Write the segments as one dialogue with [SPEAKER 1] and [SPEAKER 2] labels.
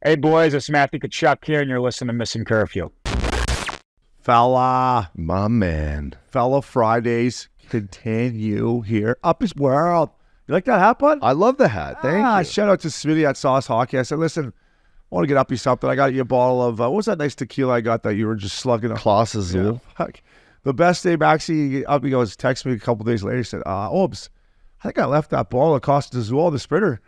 [SPEAKER 1] Hey, boys, it's Matty Tkachuk here, and you're listening to Missin Curfew.
[SPEAKER 2] Fella.
[SPEAKER 3] My man.
[SPEAKER 2] Fella Fridays continue here. Up his world. You like that hat, bud?
[SPEAKER 3] I love the hat. Thank you.
[SPEAKER 2] Shout out to Smitty at Sauce Hockey. I said, listen, I want to get up you something. I got you a bottle of, what was that nice tequila I got that you were just slugging up?
[SPEAKER 3] Klaus Azul.
[SPEAKER 2] Yeah, the best day, Maxie, up he goes, text me a couple days later. He said, Obs, I think I left that bottle of Costa Azul, the sprinter.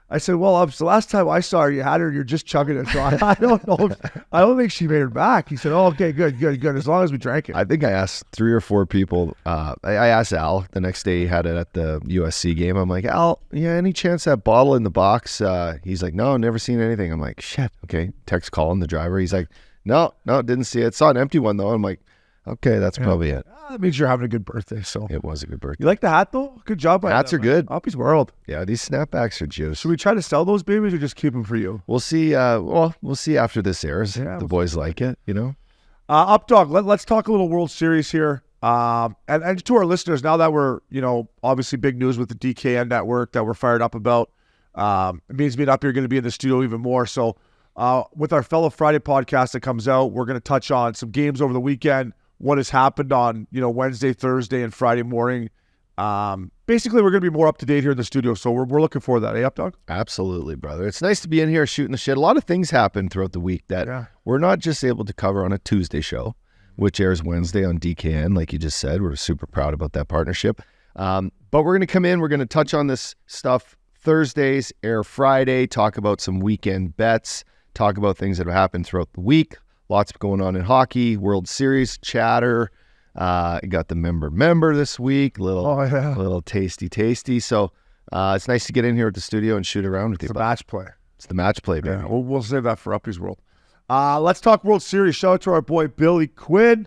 [SPEAKER 2] I said, well, Obs, the last time I saw her, you had her, you're just chugging it. So I don't know. I don't think she made her back. He said, oh, okay, good. As long as we drank it.
[SPEAKER 3] I think I asked 3 or 4 people. I asked Al the next day. He had it at the USC game. I'm like, Al, yeah, any chance that bottle in the box? He's like, no, never seen anything. I'm like, shit. Okay. Text calling the driver. He's like, no, didn't see it. Saw an empty one though. I'm like, okay, that's probably it.
[SPEAKER 2] That means you're having a good birthday. So
[SPEAKER 3] it was a good birthday.
[SPEAKER 2] You like the hat though? Good job.
[SPEAKER 3] Hats are good.
[SPEAKER 2] Up his world.
[SPEAKER 3] Yeah, these snapbacks are juice.
[SPEAKER 2] Should we try to sell those babies or just keep them for you?
[SPEAKER 3] We'll see. We'll see after this airs. Yeah, the boys like it, you know.
[SPEAKER 2] Up dog. Let's talk a little World Series here. And to our listeners, now that we're obviously big news with the DKN network that we're fired up about. It means being up here going to be in the studio even more. So with our fellow Friday podcast that comes out, we're going to touch on some games over the weekend. What has happened on, Wednesday, Thursday, and Friday morning. Basically, we're going to be more up to date here in the studio, so we're looking forward to that. Hey, Up Dog?
[SPEAKER 3] Absolutely, brother. It's nice to be in here shooting the shit. A lot of things happen throughout the week that we're not just able to cover on a Tuesday show, which airs Wednesday on DKN, like you just said. We're super proud about that partnership. But we're going to come in. We're going to touch on this stuff Thursdays, air Friday, talk about some weekend bets, talk about things that have happened throughout the week. Lots going on in hockey, World Series chatter. Got the member this week. Little tasty. So it's nice to get in here at the studio and shoot around with you.
[SPEAKER 2] It's the match play.
[SPEAKER 3] It's the match play, baby.
[SPEAKER 2] Yeah, we'll save that for Uppy's World. Let's talk World Series. Shout out to our boy Billy Quinn.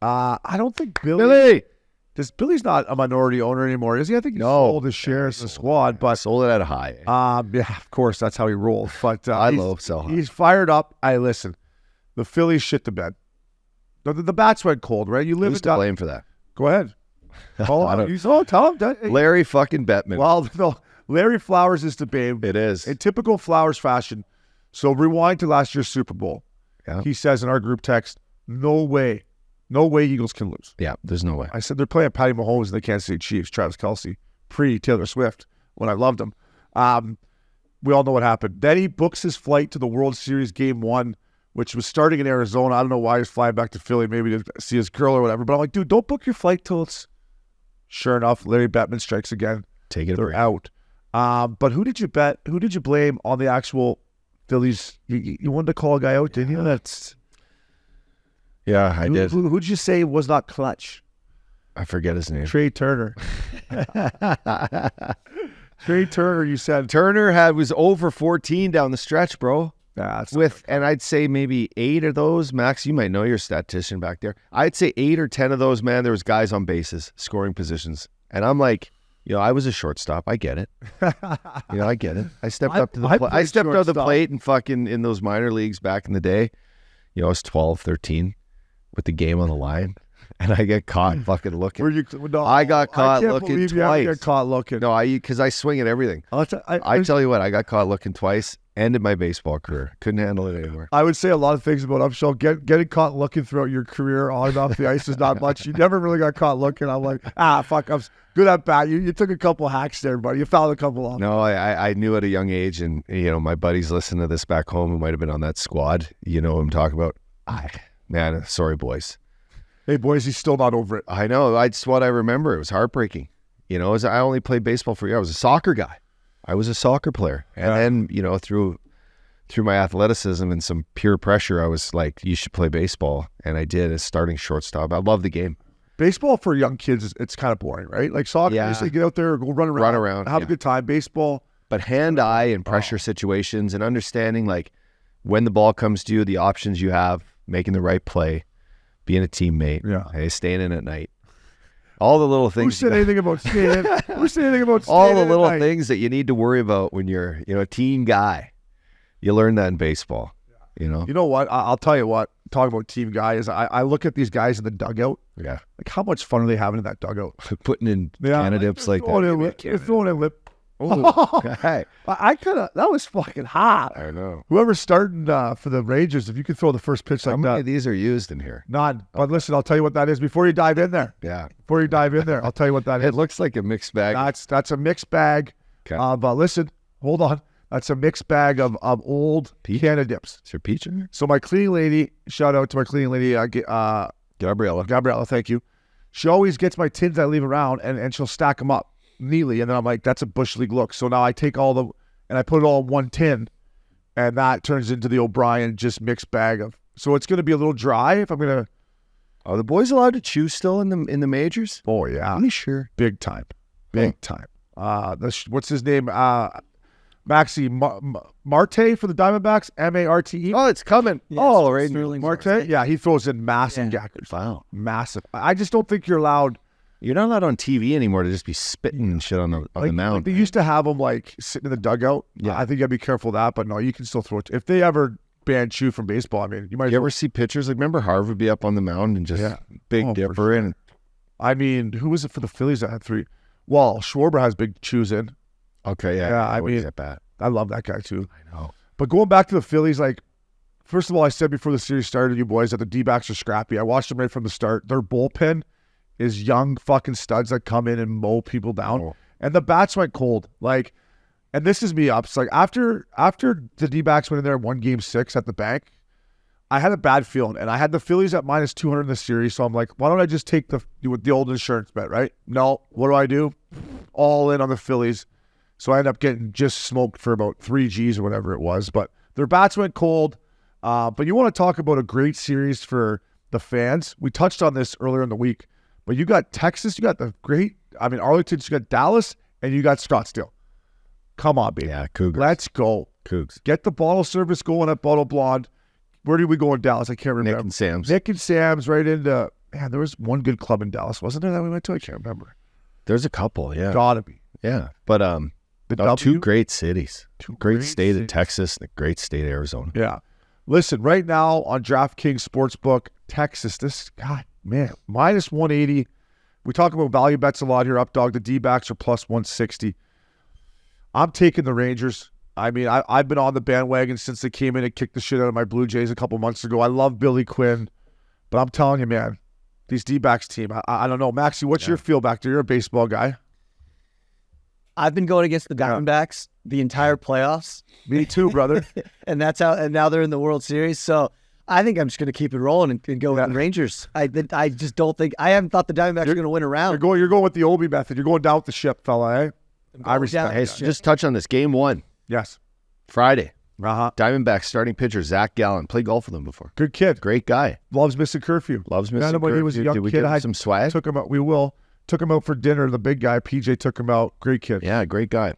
[SPEAKER 2] I don't think Billy's not a minority owner anymore, is he? I think he sold his shares in the squad, but
[SPEAKER 3] sold it at a high.
[SPEAKER 2] Yeah, of course, that's how he rolls. But
[SPEAKER 3] I love sell high.
[SPEAKER 2] He's fired up. Listen. The Phillies shit the bed. The bats went cold, right? You live
[SPEAKER 3] Who's to blame for that?
[SPEAKER 2] Go ahead. Tell him.
[SPEAKER 3] Larry fucking Bettman.
[SPEAKER 2] Well, no, Larry Flowers is to blame.
[SPEAKER 3] It is.
[SPEAKER 2] In typical Flowers fashion. So rewind to last year's Super Bowl.
[SPEAKER 3] Yeah.
[SPEAKER 2] He says in our group text, no way Eagles can lose.
[SPEAKER 3] Yeah, there's no way.
[SPEAKER 2] I said they're playing Patty Mahomes and the Kansas City Chiefs, Travis Kelce, pre-Taylor Swift, when I loved him. We all know what happened. Then he books his flight to the World Series Game 1, which was starting in Arizona. I don't know why he was flying back to Philly, maybe to see his girl or whatever. But I'm like, dude, don't book your flight till it's... Sure enough, Larry Bettman strikes again. They're out. But who did you bet? Who did you blame on the actual Phillies? You wanted to call a guy out, didn't you?
[SPEAKER 3] Yeah, I did.
[SPEAKER 2] Who did you say was not clutch?
[SPEAKER 3] I forget his name.
[SPEAKER 2] Trey Turner. Trey Turner, you said.
[SPEAKER 3] Turner was over 14 down the stretch, bro.
[SPEAKER 2] Yeah,
[SPEAKER 3] and I'd say maybe 8 of those, Max, you might know your statistician back there. I'd say 8 or 10 of those, man, there was guys on bases, scoring positions. And I'm like, I was a shortstop. I get it. I get it. I stepped up to the plate. I stepped up the plate and fucking in those minor leagues back in the day. I was 12, 13 with the game on the line. And I get caught fucking looking. I got caught looking twice.
[SPEAKER 2] You got caught looking.
[SPEAKER 3] No, because I swing at everything. I tell you what, I got caught looking twice. Ended my baseball career. Couldn't handle it anymore.
[SPEAKER 2] I would say a lot of things about Upshaw. Getting caught looking throughout your career on and off the ice is not much. You never really got caught looking. I'm like, fuck, I'm good at bat. You took a couple hacks there, buddy. You fouled a couple off.
[SPEAKER 3] No, I knew at a young age, and my buddies listen to this back home who might have been on that squad. You know what I'm talking about. Man, sorry, boys.
[SPEAKER 2] Hey, boys, he's still not over it.
[SPEAKER 3] I know. That's what I remember. It was heartbreaking. As I only played baseball for a year. I was a soccer guy. I was a soccer player. And then, through my athleticism and some peer pressure, I was like, you should play baseball. And I did as starting shortstop. I love the game.
[SPEAKER 2] Baseball for young kids, it's kind of boring, right? Like soccer, you just get out there, go run around, have a good time. Baseball.
[SPEAKER 3] But hand-eye and pressure situations and understanding, like, when the ball comes to you, the options you have, making the right play, being a teammate, staying in at night. All the little things.
[SPEAKER 2] Who said anything about staying in? Who said anything about staying
[SPEAKER 3] all the little things that you need to worry about when you're, a team guy. You learn that in baseball. You know
[SPEAKER 2] what? I'll tell you what. Talking about team guys, I look at these guys in the dugout.
[SPEAKER 3] Yeah.
[SPEAKER 2] Like how much fun are they having in that dugout?
[SPEAKER 3] Putting in Cannadips like that.
[SPEAKER 2] Throwing in lip.
[SPEAKER 3] Hey.
[SPEAKER 2] I could have. That was fucking hot.
[SPEAKER 3] I know.
[SPEAKER 2] Whoever's starting for the Rangers, if you could throw the first pitch
[SPEAKER 3] How
[SPEAKER 2] like
[SPEAKER 3] many
[SPEAKER 2] that.
[SPEAKER 3] of these are used in here?
[SPEAKER 2] None. But listen, I'll tell you what that is before you dive in there.
[SPEAKER 3] Yeah.
[SPEAKER 2] Before you dive in there, I'll tell you what that is.
[SPEAKER 3] It looks like a mixed bag.
[SPEAKER 2] That's a mixed bag.
[SPEAKER 3] Okay.
[SPEAKER 2] But listen, hold on. That's a mixed bag of old Cannadips.
[SPEAKER 3] Is there peach in there?
[SPEAKER 2] So my cleaning lady, shout out to my cleaning lady,
[SPEAKER 3] Gabriella.
[SPEAKER 2] thank you. She always gets my tins I leave around, and she'll stack them up neatly. And then I'm like, that's a Bush League look. So now I take and I put it all in one tin, and that turns into the O'Brien just mixed bag of. So it's going to be a little dry if I'm going to.
[SPEAKER 3] Are the boys allowed to chew still in the majors?
[SPEAKER 2] Oh, yeah.
[SPEAKER 3] I'm sure.
[SPEAKER 2] Big time. Time. What's his name? Maxi Marte for the Diamondbacks, Marte.
[SPEAKER 3] Oh, it's coming.
[SPEAKER 4] Yeah,
[SPEAKER 3] Right.
[SPEAKER 2] Marte. Yeah, he throws in massive gackers.
[SPEAKER 3] Wow.
[SPEAKER 2] Massive. I just don't think you're allowed.
[SPEAKER 3] You're not allowed on TV anymore to just be spitting and shit on the mound.
[SPEAKER 2] Like they used to have them like sitting in the dugout.
[SPEAKER 3] Yeah.
[SPEAKER 2] I think you gotta be careful of that. But no, you can still throw it. If they ever ban chew from baseball, I mean, you might.
[SPEAKER 3] You ever see pictures? Like, remember Harv would be up on the mound and just big dipper
[SPEAKER 2] sure.
[SPEAKER 3] in.
[SPEAKER 2] I mean, who was it for the Phillies that had 3? Well, Schwarber has big chews in.
[SPEAKER 3] Okay, yeah.
[SPEAKER 2] Yeah, I mean,
[SPEAKER 3] that bad.
[SPEAKER 2] I love that guy too.
[SPEAKER 3] I know.
[SPEAKER 2] But going back to the Phillies, like, first of all, I said before the series started, you boys, that the D-backs are scrappy. I watched them right from the start. Their bullpen is young fucking studs that come in and mow people down.
[SPEAKER 3] Oh.
[SPEAKER 2] And the bats went cold. Like, and this is me up. It's like after the D-backs went in there and won Game 6 at the bank, I had a bad feeling. And I had the Phillies at minus 200 in the series. So I'm like, why don't I just take the old insurance bet, right? No. What do? All in on the Phillies. So I ended up getting just smoked for about 3 Gs or whatever it was. But their bats went cold. But you want to talk about a great series for the fans. We touched on this earlier in the week. But you got Texas, you got Arlington, you got Dallas, and you got Scottsdale. Come on, baby.
[SPEAKER 3] Yeah, Cougars.
[SPEAKER 2] Let's go.
[SPEAKER 3] Cougs.
[SPEAKER 2] Get the bottle service going at Bottle Blonde. Where did we go in Dallas? I can't remember.
[SPEAKER 3] Nick and Sam's.
[SPEAKER 2] Nick and Sam's right into, man, there was one good club in Dallas, wasn't there, that we went to? I can't remember.
[SPEAKER 3] There's a couple, yeah.
[SPEAKER 2] Gotta be.
[SPEAKER 3] Yeah. But
[SPEAKER 2] The
[SPEAKER 3] two great cities.
[SPEAKER 2] Two
[SPEAKER 3] Great state
[SPEAKER 2] cities.
[SPEAKER 3] of Texas and a great state of Arizona.
[SPEAKER 2] Yeah. Listen, right now on DraftKings Sportsbook, Texas, God, man, minus 180. We talk about value bets a lot here, up dog. The D-backs are plus 160. I'm taking the Rangers. I mean, I've been on the bandwagon since they came in and kicked the shit out of my Blue Jays a couple months ago. I love Billy Quinn, but I'm telling you, man, these D-backs team, I don't know. Maxie, what's your feel back there? You're a baseball guy.
[SPEAKER 4] I've been going against the Diamondbacks the entire playoffs.
[SPEAKER 2] Me too, brother.
[SPEAKER 4] And now they're in the World Series. So I think I'm just going to keep it rolling and go with the Rangers. I just don't think, I haven't thought the Diamondbacks are going to win a round.
[SPEAKER 2] You're going with the Obi method. You're going down with the ship, fella, eh? I respect
[SPEAKER 4] down.
[SPEAKER 3] Hey,
[SPEAKER 2] that.
[SPEAKER 3] so just touch on this. Game 1,
[SPEAKER 2] Yes.
[SPEAKER 3] Friday.
[SPEAKER 2] Uh-huh.
[SPEAKER 3] Diamondbacks starting pitcher Zach Gallen. Played golf with him before.
[SPEAKER 2] Good kid.
[SPEAKER 3] Great guy.
[SPEAKER 2] Loves Missin Curfew.
[SPEAKER 3] Loves
[SPEAKER 2] Met
[SPEAKER 3] Missin
[SPEAKER 2] him when he
[SPEAKER 3] Curfew.
[SPEAKER 2] was a young
[SPEAKER 3] Did we
[SPEAKER 2] kid.
[SPEAKER 3] give him some swag?
[SPEAKER 2] Took him out. We will. Took him out for dinner. The big guy, PJ, took him out. Great kid.
[SPEAKER 3] Yeah, great guy.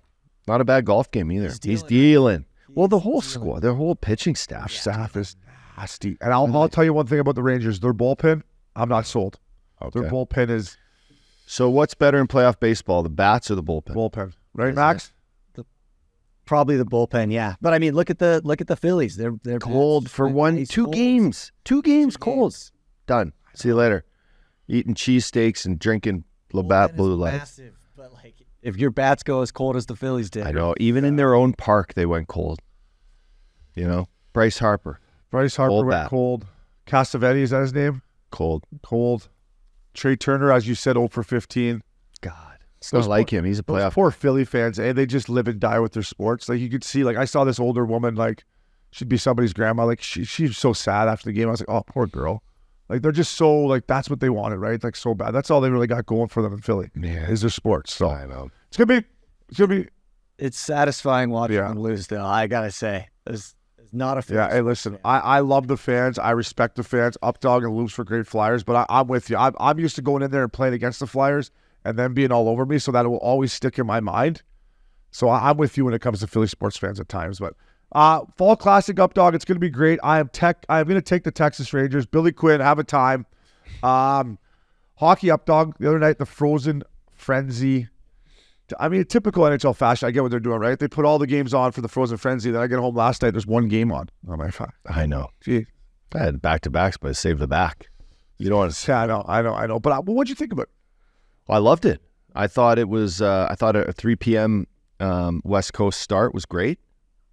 [SPEAKER 3] Not a bad golf game either. He's dealing. Well, the whole squad, their whole pitching staff.
[SPEAKER 2] Staff is nasty. And I'll tell you one thing about the Rangers. Their bullpen, I'm not sold.
[SPEAKER 3] Okay.
[SPEAKER 2] Their bullpen is
[SPEAKER 3] So what's better in playoff baseball, the bats or the bullpen?
[SPEAKER 2] bullpen. Right, Max?
[SPEAKER 4] Probably the bullpen, yeah. But I mean, look at the Phillies. They're
[SPEAKER 3] Cold for two games. 2 games cold. Done. See you later. Eating cheesesteaks and drinking Labatt Blue Light.
[SPEAKER 4] Massive, but like if your bats go as cold as the Phillies did,
[SPEAKER 3] I know. Even in their own park, they went cold. You know? Bryce Harper,
[SPEAKER 2] Bryce Harper
[SPEAKER 3] Cold
[SPEAKER 2] went
[SPEAKER 3] bat.
[SPEAKER 2] cold. Casavetti, is that his name?
[SPEAKER 3] cold.
[SPEAKER 2] Cold. Trey Turner, as you said, 0 for 15.
[SPEAKER 3] God. It's not like him. He's a
[SPEAKER 2] Those
[SPEAKER 3] playoff.
[SPEAKER 2] poor Philly fans, they just live and die with their sports. Like, you could see, like, I saw this older woman, like, she'd be somebody's grandma. Like, she's so sad after the game. I was like, oh, poor girl. Like, they're just so, like, that's what they wanted, right? Like, so bad. That's all they really got going for them in Philly.
[SPEAKER 3] Yeah.
[SPEAKER 2] Is their sports. So
[SPEAKER 3] I know.
[SPEAKER 2] it's gonna be.
[SPEAKER 4] it's satisfying watching
[SPEAKER 2] Yeah.
[SPEAKER 4] them lose. Though I gotta say, it's not a Phillies
[SPEAKER 2] Yeah. Hey, listen, I love the fans. I respect the fans. Updog and Loops for great Flyers, but I'm with you. I'm used to going in there and playing against the Flyers and them being all over me, so that will always stick in my mind. So I'm with you when it comes to Philly sports fans at times. But Fall Classic, Updog, it's going to be great. I'm going to take the Texas Rangers. Billy Quinn, have a time. Hockey, Updog, the other night, the Frozen Frenzy. I mean, typical NHL fashion. I get what they're doing, right? They put all the games on for the Frozen Frenzy. Then I get home last night, there's one game on. Oh, my God.
[SPEAKER 3] I know.
[SPEAKER 2] Gee.
[SPEAKER 3] I had back-to-backs, but I saved the back. You don't want to.
[SPEAKER 2] Yeah, I know. But what'd you think of it?
[SPEAKER 3] Well, I loved it. I thought it was. I thought a 3 p.m. West Coast start was great.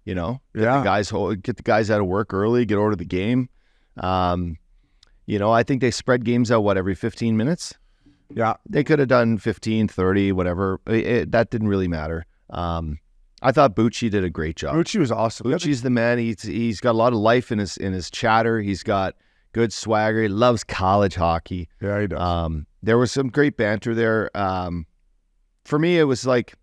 [SPEAKER 3] You know, get the guys out of work early, get over to the game. You know, I think they spread games out, every 15 minutes?
[SPEAKER 2] Yeah.
[SPEAKER 3] They could have done 15, 30, whatever. That didn't really matter. I thought Bucci did a great job.
[SPEAKER 2] Bucci was awesome.
[SPEAKER 3] Bucci's the man. He's got a lot of life in his chatter. He's got good swagger. He loves college hockey.
[SPEAKER 2] Yeah, he does.
[SPEAKER 3] There was some great banter there. For me, it was like,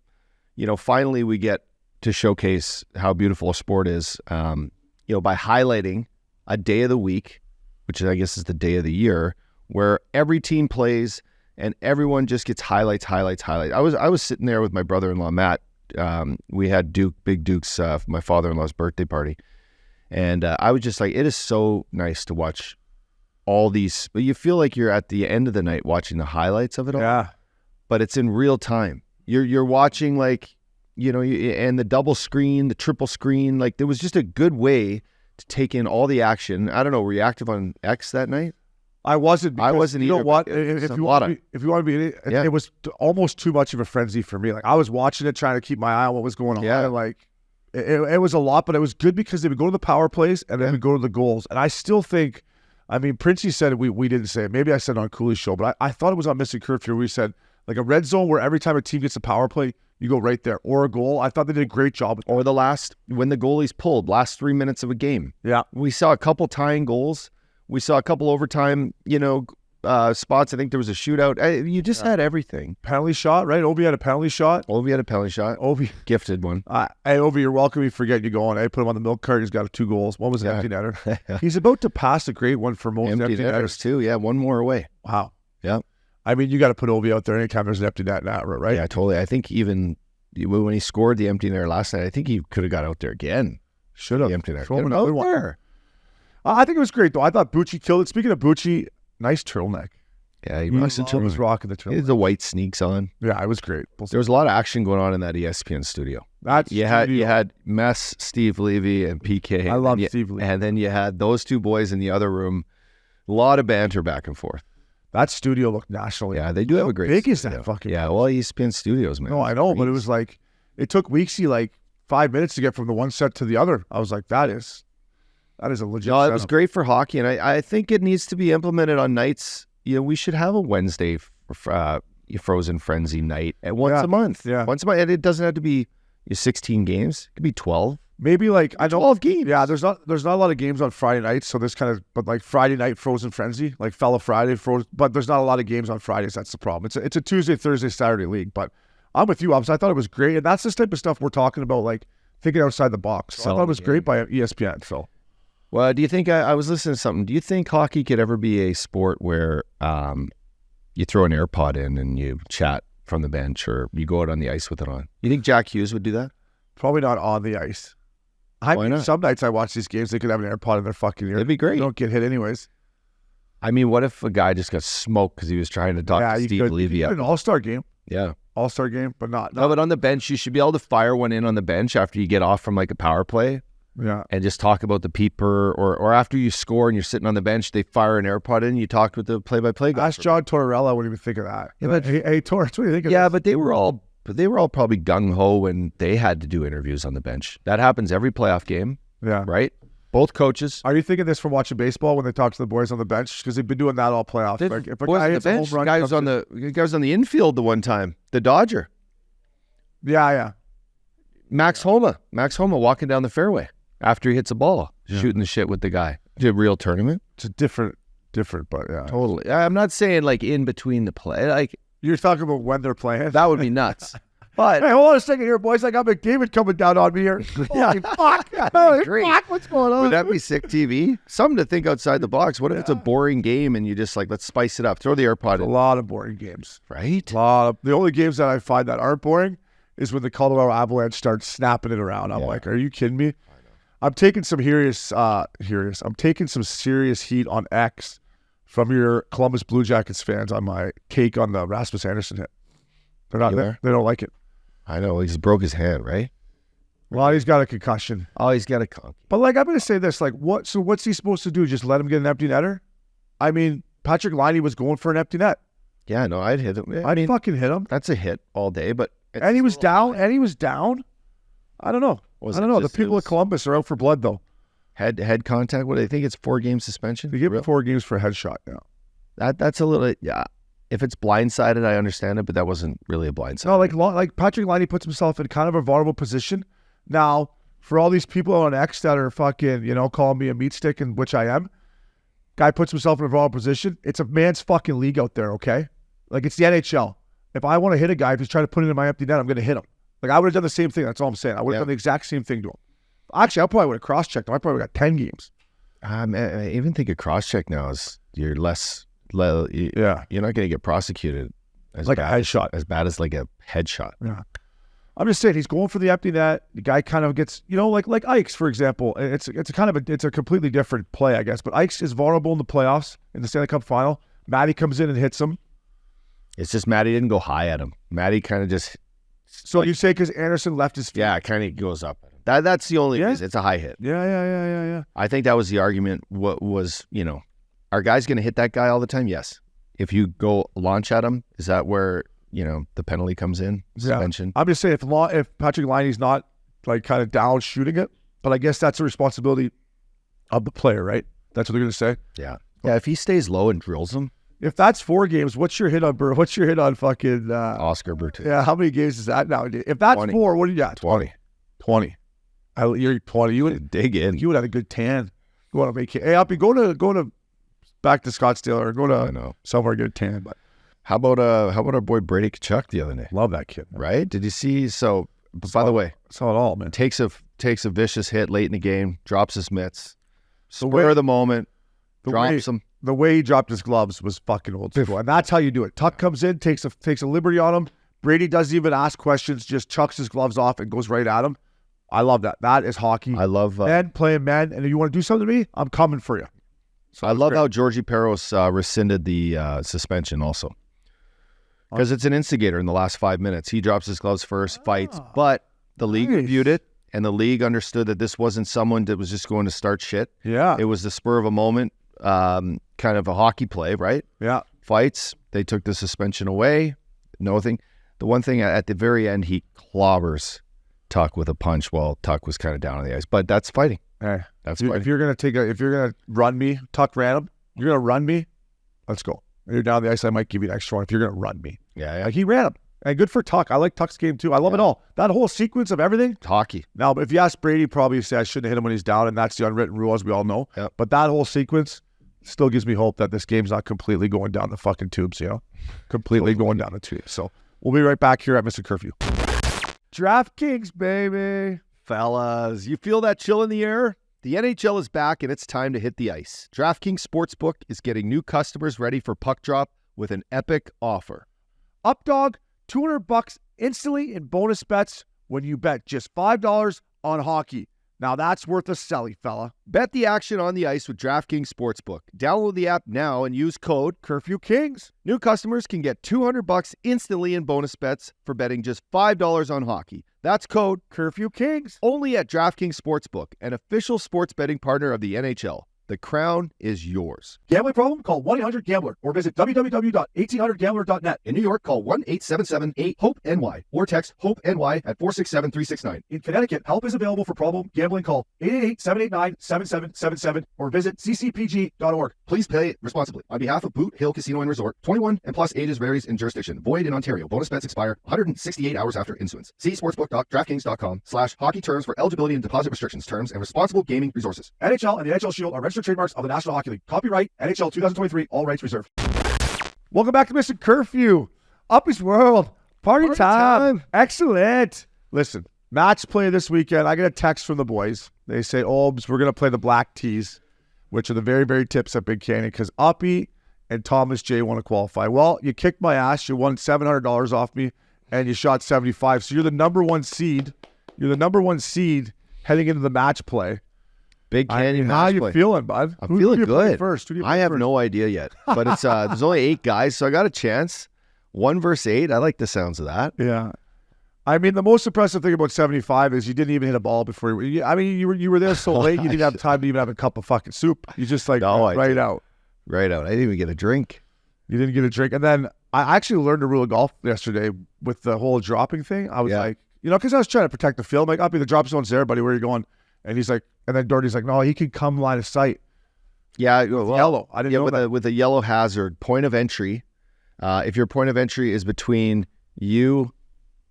[SPEAKER 3] you know, finally we get to showcase how beautiful a sport is, you know, by highlighting a day of the week, which I guess is the day of the year, where every team plays and everyone just gets highlights. I was sitting there with my brother-in-law, Matt. We had Big Duke's, my father-in-law's birthday party. And I was just like, it is so nice to watch all these, but you feel like you're at the end of the night watching the highlights of it all.
[SPEAKER 2] Yeah.
[SPEAKER 3] But it's in real time. You're watching, like, you know, and the double screen, the triple screen, like there was just a good way to take in all the action. I don't know, were you active on X that night?
[SPEAKER 2] I wasn't.
[SPEAKER 3] I wasn't
[SPEAKER 2] either. You know what?
[SPEAKER 3] If you want
[SPEAKER 2] to be in it, it was almost too much of a frenzy for me. Like, I was watching it, trying to keep my eye on what was going on.
[SPEAKER 3] Yeah.
[SPEAKER 2] And like, it was a lot, but it was good because they would go to the power plays and then would go to the goals. And I still think, I mean, Princey said it, we didn't say it. Maybe I said it on Cooley's show, but I thought it was on Missin Curfew where we said, like, a red zone where every time a team gets a power play, you go right there, or a goal. I thought they did a great job with that.
[SPEAKER 3] Or when the goalies pulled, last 3 minutes of a game.
[SPEAKER 2] Yeah.
[SPEAKER 3] We saw a couple tying goals. We saw a couple overtime, you know, spots. I think there was a shootout. You just had everything.
[SPEAKER 2] Penalty shot, right? Ovi had a penalty shot.
[SPEAKER 3] Ovi had a penalty shot.
[SPEAKER 2] Ovi.
[SPEAKER 3] Gifted one.
[SPEAKER 2] Hey, Ovi, you're welcome. You forget you go on. I put him on the milk cart. He's got 2 goals. One was an empty netter. He's about to pass a great one for most empty netters
[SPEAKER 3] too. Yeah, one more away.
[SPEAKER 2] Wow.
[SPEAKER 3] Yeah.
[SPEAKER 2] I mean, you got to put Ovi out there anytime there's an empty net now, right?
[SPEAKER 3] Yeah, totally. I think even when he scored the empty netter last night, I think he could have got out there again.
[SPEAKER 2] Should have.
[SPEAKER 3] The empty netter.
[SPEAKER 2] Throw him another one. There. I think it was great, though. I thought Bucci killed it. Speaking of Bucci, nice turtleneck.
[SPEAKER 3] Yeah, he
[SPEAKER 2] was rocking the turtleneck.
[SPEAKER 3] He had the white sneaks on.
[SPEAKER 2] Yeah, it was great.
[SPEAKER 3] There was a lot of action going on in that ESPN studio. You had Mess, Steve Levy, and PK.
[SPEAKER 2] I love Steve Levy.
[SPEAKER 3] And then you had those 2 boys in the other room. A lot of banter back and forth.
[SPEAKER 2] That studio looked nationally.
[SPEAKER 3] Yeah, they do have a great
[SPEAKER 2] big
[SPEAKER 3] studio.
[SPEAKER 2] Is that fucking?
[SPEAKER 3] Yeah, well, ESPN Studios, man.
[SPEAKER 2] No, I know, but it was like, it took Weeksy like 5 minutes to get from the one set to the other. I was like, that is a legit.
[SPEAKER 3] No,
[SPEAKER 2] setup.
[SPEAKER 3] it was great for hockey, and I think it needs to be implemented on nights. You know, we should have a Wednesday Frozen Frenzy night once a month.
[SPEAKER 2] Yeah,
[SPEAKER 3] once a month, and it doesn't have to be 16 games. It could be 12.
[SPEAKER 2] Maybe like I know
[SPEAKER 3] 12 games.
[SPEAKER 2] Yeah, there's not a lot of games on Friday nights, so this kind of, but like Friday night Frozen Frenzy, like Fella Friday Frozen, but there's not a lot of games on Fridays. That's the problem. It's a Tuesday, Thursday, Saturday league. But I'm with you, Obs. I thought it was great, and that's the type of stuff we're talking about, like thinking outside the box. So I thought it was great by ESPN. So,
[SPEAKER 3] well, do you think I was listening to something? Do you think hockey could ever be a sport where you throw an AirPod in and you chat from the bench, or you go out on the ice with it on? You think Jack Hughes would do that?
[SPEAKER 2] Probably not on the ice.
[SPEAKER 3] Why not?
[SPEAKER 2] Some nights I watch these games, they could have an AirPod in their fucking ear.
[SPEAKER 3] It'd be great.
[SPEAKER 2] They don't get hit anyways.
[SPEAKER 3] I mean, what if a guy just got smoked because he was trying to talk to Steve Levy?
[SPEAKER 2] An all-star game.
[SPEAKER 3] Yeah.
[SPEAKER 2] All-star game, but not.
[SPEAKER 3] No, but on the bench, you should be able to fire one in on the bench after you get off from like a power play.
[SPEAKER 2] Yeah. And
[SPEAKER 3] just talk about the peeper, or after you score and you're sitting on the bench, they fire an AirPod in, you talk with the play-by-play guy.
[SPEAKER 2] Ask John Tortorella what he would think of that.
[SPEAKER 3] Yeah, but,
[SPEAKER 2] hey, Torrance, what do you think of
[SPEAKER 3] this?
[SPEAKER 2] But
[SPEAKER 3] they were all probably gung-ho when they had to do interviews on the bench. That happens every playoff game.
[SPEAKER 2] Yeah.
[SPEAKER 3] Right? Both coaches.
[SPEAKER 2] Are you thinking this from watching baseball when they talk to the boys on the bench? Because they've been doing that all playoffs.
[SPEAKER 3] Like if a guy hits a home run, the guy was on the infield the one time. The Dodger.
[SPEAKER 2] Yeah.
[SPEAKER 3] Max Homa walking down the fairway after he hits a ball, shooting the shit with the guy. It's a real tournament.
[SPEAKER 2] It's a different, but yeah.
[SPEAKER 3] Totally. I'm not saying like in between the play. Like
[SPEAKER 2] you're talking about when they're playing.
[SPEAKER 3] That would be nuts. But
[SPEAKER 2] hey, hold on a second here, boys. I got McDavid coming down on me here. Holy fuck. Holy fuck. What's going on?
[SPEAKER 3] Would that be sick TV? Something to think outside the box. What if it's a boring game and you just like, let's spice it up. Throw the AirPod in.
[SPEAKER 2] A lot of boring games.
[SPEAKER 3] Right?
[SPEAKER 2] The only games that I find that aren't boring is when the Colorado Avalanche starts snapping it around. I'm like, are you kidding me? I'm taking some I'm taking some serious heat on X from your Columbus Blue Jackets fans on my cake on the Rasmus Anderson hit. They're not there. They don't like it.
[SPEAKER 3] I know. He just broke his hand, right?
[SPEAKER 2] Well, he's got a concussion.
[SPEAKER 3] Oh, he's got a concussion.
[SPEAKER 2] But like, I'm going to say this, like, what's he supposed to do? Just let him get an empty netter? I mean, Patrick Laine was going for an empty net.
[SPEAKER 3] Yeah, no, I'd hit him.
[SPEAKER 2] I'd fucking hit him.
[SPEAKER 3] That's a hit all day, but
[SPEAKER 2] And he was down. I don't know. I don't know. The people of Columbus are out for blood, though.
[SPEAKER 3] Head contact. What do they think? It's 4 game suspension.
[SPEAKER 2] They give him 4 games for a headshot. Yeah.
[SPEAKER 3] That's a little. Yeah. If it's blindsided, I understand it, but that wasn't really a blindside.
[SPEAKER 2] No, like Patrick Laine puts himself in kind of a vulnerable position. Now, for all these people on X that are fucking, calling me a meat stick, and which I am, guy puts himself in a vulnerable position. It's a man's fucking league out there, okay? Like, it's the NHL. If I want to hit a guy, if he's trying to put it in my empty net, I'm going to hit him. Like, I would have done the same thing. That's all I'm saying. I would have done the exact same thing to him. Actually, I probably would have cross-checked him. I probably got 10 games.
[SPEAKER 3] I even think a cross-check now is you're less. You're not going to get prosecuted as
[SPEAKER 2] like a headshot,
[SPEAKER 3] as bad as like a headshot.
[SPEAKER 2] Yeah, I'm just saying he's going for the empty net. The guy kind of gets, like Ike's, for example. It's a completely different play, I guess. But Ike's is vulnerable in the playoffs in the Stanley Cup final. Matty comes in and hits him.
[SPEAKER 3] It's just Matty didn't go high at him. Matty kind of just.
[SPEAKER 2] So you say because Anderson left his feet?
[SPEAKER 3] Yeah, it kind of goes up. That's the only reason. It's a high hit.
[SPEAKER 2] Yeah.
[SPEAKER 3] I think that was the argument. What was, are guys going to hit that guy all the time? Yes. If you go launch at him, is that where, the penalty comes in? Suspension?
[SPEAKER 2] I'm just saying if Patrick Laine's not like kind of down shooting it, but I guess that's a responsibility of the player, right? That's what they're going to say?
[SPEAKER 3] Yeah. Yeah, if he stays low and drills him.
[SPEAKER 2] If that's 4 games, what's your hit on What's your hit on fucking
[SPEAKER 3] Oscar Bertuzzi?
[SPEAKER 2] Yeah, how many games is that now? If that's
[SPEAKER 3] 20.
[SPEAKER 2] 4, what do you got?
[SPEAKER 3] 20.
[SPEAKER 2] You're 20. You would
[SPEAKER 3] dig in.
[SPEAKER 2] You would have a good tan. You want to make it. Hey, Uppy, go to back to Scottsdale or go to somewhere good tan. But
[SPEAKER 3] how about our boy Brady Tkachuk the other day?
[SPEAKER 2] Love that kid, man.
[SPEAKER 3] Right? Did you see? So, by the way,
[SPEAKER 2] saw it all, man.
[SPEAKER 3] Takes a vicious hit late in the game, drops his mitts, spur of the moment, drops him.
[SPEAKER 2] The way he dropped his gloves was fucking old school, and that's how you do it. Tuck comes in, takes a liberty on him. Brady doesn't even ask questions, just chucks his gloves off and goes right at him. I love that. That is hockey.
[SPEAKER 3] I love
[SPEAKER 2] man playing man, and if you want to do something to me, I'm coming for you.
[SPEAKER 3] So I love how Georgie Peros rescinded the suspension also, because it's an instigator in the last 5 minutes. He drops his gloves first, fights, but the league reviewed it, and the league understood that this wasn't someone that was just going to start shit.
[SPEAKER 2] Yeah,
[SPEAKER 3] it was the spur of a moment. Kind of a hockey play, right?
[SPEAKER 2] Yeah.
[SPEAKER 3] Fights. They took the suspension away. The one thing at the very end, he clobbers Tuck with a punch while Tuck was kind of down on the ice. But that's fighting.
[SPEAKER 2] Hey,
[SPEAKER 3] that's fighting.
[SPEAKER 2] If you're gonna run me, Tuck ran him. You're gonna run me. Let's go. When you're down the ice, I might give you an extra one if you're gonna run me.
[SPEAKER 3] Yeah.
[SPEAKER 2] Like he ran him. And good for Tuck. I like Tuck's game too. I love it all. That whole sequence of everything.
[SPEAKER 3] It's hockey.
[SPEAKER 2] Now, if you ask Brady, probably say I shouldn't hit him when he's down, and that's the unwritten rule, as we all know.
[SPEAKER 3] Yep.
[SPEAKER 2] But that whole sequence still gives me hope that this game's not completely going down the fucking tubes, completely going down the tubes. So we'll be right back here at Missin Curfew. DraftKings, baby.
[SPEAKER 3] Fellas, you feel that chill in the air? The NHL is back and it's time to hit the ice. DraftKings Sportsbook is getting new customers ready for puck drop with an epic offer.
[SPEAKER 2] Updog, $200 instantly in bonus bets when you bet just $5 on hockey. Now that's worth a selly, fella.
[SPEAKER 3] Bet the action on the ice with DraftKings Sportsbook. Download the app now and use code
[SPEAKER 2] CurfewKings.
[SPEAKER 3] New customers can get $200 instantly in bonus bets for betting just $5 on hockey. That's code
[SPEAKER 2] CurfewKings.
[SPEAKER 3] Only at DraftKings Sportsbook, an official sports betting partner of the NHL. The crown is yours.
[SPEAKER 2] Gambling problem? Call 1-800-GAMBLER or visit www.1800gambler.net.
[SPEAKER 3] In New York, call 1-877-8-HOPE-NY or text HOPE-NY at 467-369.
[SPEAKER 2] In Connecticut, help is available for problem gambling. Call 888-789-7777 or visit ccpg.org.
[SPEAKER 3] Please play responsibly. On behalf of Boot Hill Casino and Resort, 21 and plus ages varies in jurisdiction. Void in Ontario. Bonus bets expire 168 hours after issuance. See sportsbook.draftkings.com/hockey terms for eligibility and deposit restrictions, terms, and responsible gaming resources.
[SPEAKER 2] NHL and the NHL Shield are registered trademarks of the National Hockey League. Copyright NHL 2023. All rights reserved. Welcome back to Missin Curfew. Uppy's World. Party time. Excellent. Listen, match play this weekend. I get a text from the boys. They say, Obes, we're going to play the Black Tees, which are the very, very tips at Big Canyon, because Uppy and Thomas J want to qualify. Well, you kicked my ass. You won $700 off me, and you shot 75. So you're the number one seed. You're the number one seed heading into the match play.
[SPEAKER 3] Big Canyon.
[SPEAKER 2] How you feeling, bud?
[SPEAKER 3] I'm feeling good.
[SPEAKER 2] First?
[SPEAKER 3] I have no idea yet, but it's there's only 8 guys, so I got a chance. 1 versus 8. I like the sounds of that.
[SPEAKER 2] Yeah. I mean, the most impressive thing about 75 is you didn't even hit a ball before. You were there so late, you didn't have time to even have a cup of fucking soup. You just right out.
[SPEAKER 3] Right out. I didn't even get a drink.
[SPEAKER 2] You didn't get a drink. And then I actually learned a rule of golf yesterday with the whole dropping thing, I was like, because I was trying to protect the field. I'm like, up, the drop zone's there, buddy. Where are you going? And he's like, and then Doherty's like, no, he can come line of sight.
[SPEAKER 3] Yeah,
[SPEAKER 2] Yellow. I didn't know
[SPEAKER 3] with
[SPEAKER 2] that.
[SPEAKER 3] with a yellow hazard, point of entry. If your point of entry is between you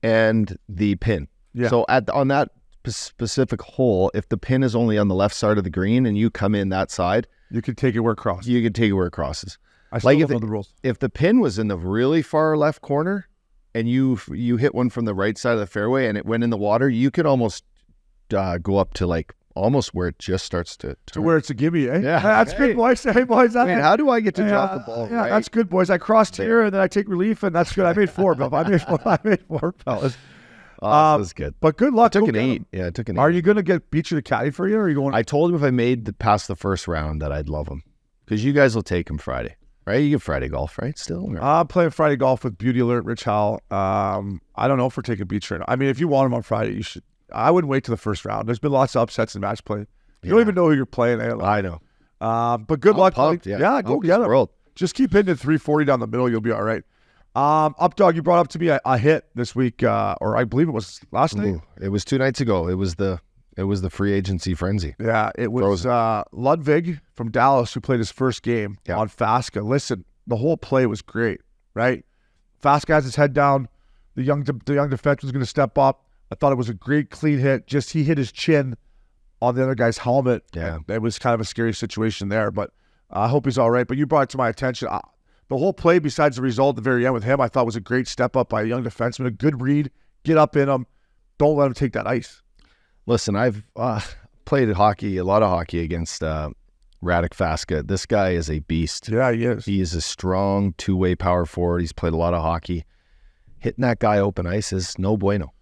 [SPEAKER 3] and the pin.
[SPEAKER 2] Yeah.
[SPEAKER 3] So on that specific hole, if the pin is only on the left side of the green and you come in that side,
[SPEAKER 2] You can take it where it crosses.
[SPEAKER 3] you can take it where it crosses.
[SPEAKER 2] I still
[SPEAKER 3] Like
[SPEAKER 2] don't know the rules.
[SPEAKER 3] If the pin was in the really far left corner and you hit one from the right side of the fairway and it went in the water, you could almost go up to like almost where it just starts to
[SPEAKER 2] To where it's a gimme, eh?
[SPEAKER 3] Yeah.
[SPEAKER 2] That's good, boys. Hey, boys.
[SPEAKER 3] Wait, how do I get to drop the ball?
[SPEAKER 2] Yeah,
[SPEAKER 3] right?
[SPEAKER 2] that's good, boys. I crossed here and then I take relief, and that's good. I made 4, Bill. I made 4, fellas.
[SPEAKER 3] Oh, this is good.
[SPEAKER 2] But good luck.
[SPEAKER 3] Took
[SPEAKER 2] Go
[SPEAKER 3] an
[SPEAKER 2] get
[SPEAKER 3] 8.
[SPEAKER 2] 'em.
[SPEAKER 3] Yeah, I took an 8.
[SPEAKER 2] Are you going to get Beach the caddy for you, or are you going?
[SPEAKER 3] I told him if I made past the first round that I'd love him because you guys will take him Friday, right? You get Friday golf, right? Still, or?
[SPEAKER 2] I'm playing Friday golf with Beauty Alert, Rich Howell. I don't know if we're taking Beach right now. I mean, if you want him on Friday, you should. I wouldn't wait till the first round. There's been lots of upsets in match play. You don't even know who you're playing.
[SPEAKER 3] I know.
[SPEAKER 2] But good luck.
[SPEAKER 3] Pumped,
[SPEAKER 2] buddy.
[SPEAKER 3] yeah.
[SPEAKER 2] Go
[SPEAKER 3] Hope
[SPEAKER 2] get
[SPEAKER 3] he's
[SPEAKER 2] him.
[SPEAKER 3] world.
[SPEAKER 2] Just keep hitting it 340 down the middle. You'll be all right. Updog, you brought up to me a hit this week, or I believe it was last night.
[SPEAKER 3] Ooh, it was 2 nights ago. It was the free agency frenzy.
[SPEAKER 2] Yeah, it was Ludwig from Dallas who played his first game on Fasca. Listen, the whole play was great, right? Fasca has his head down. The young defenseman was going to step up. I thought it was a great, clean hit. Just he hit his chin on the other guy's helmet.
[SPEAKER 3] Yeah.
[SPEAKER 2] It was kind of a scary situation there, but I hope he's all right. But you brought it to my attention. The whole play, besides the result at the very end with him, I thought was a great step up by a young defenseman. A good read. Get up in him. Don't let him take that ice.
[SPEAKER 3] Listen, I've played a lot of hockey against Radek Fasca. This guy is a beast.
[SPEAKER 2] Yeah, he is.
[SPEAKER 3] He is a strong two-way power forward. He's played a lot of hockey. Hitting that guy open ice is no bueno.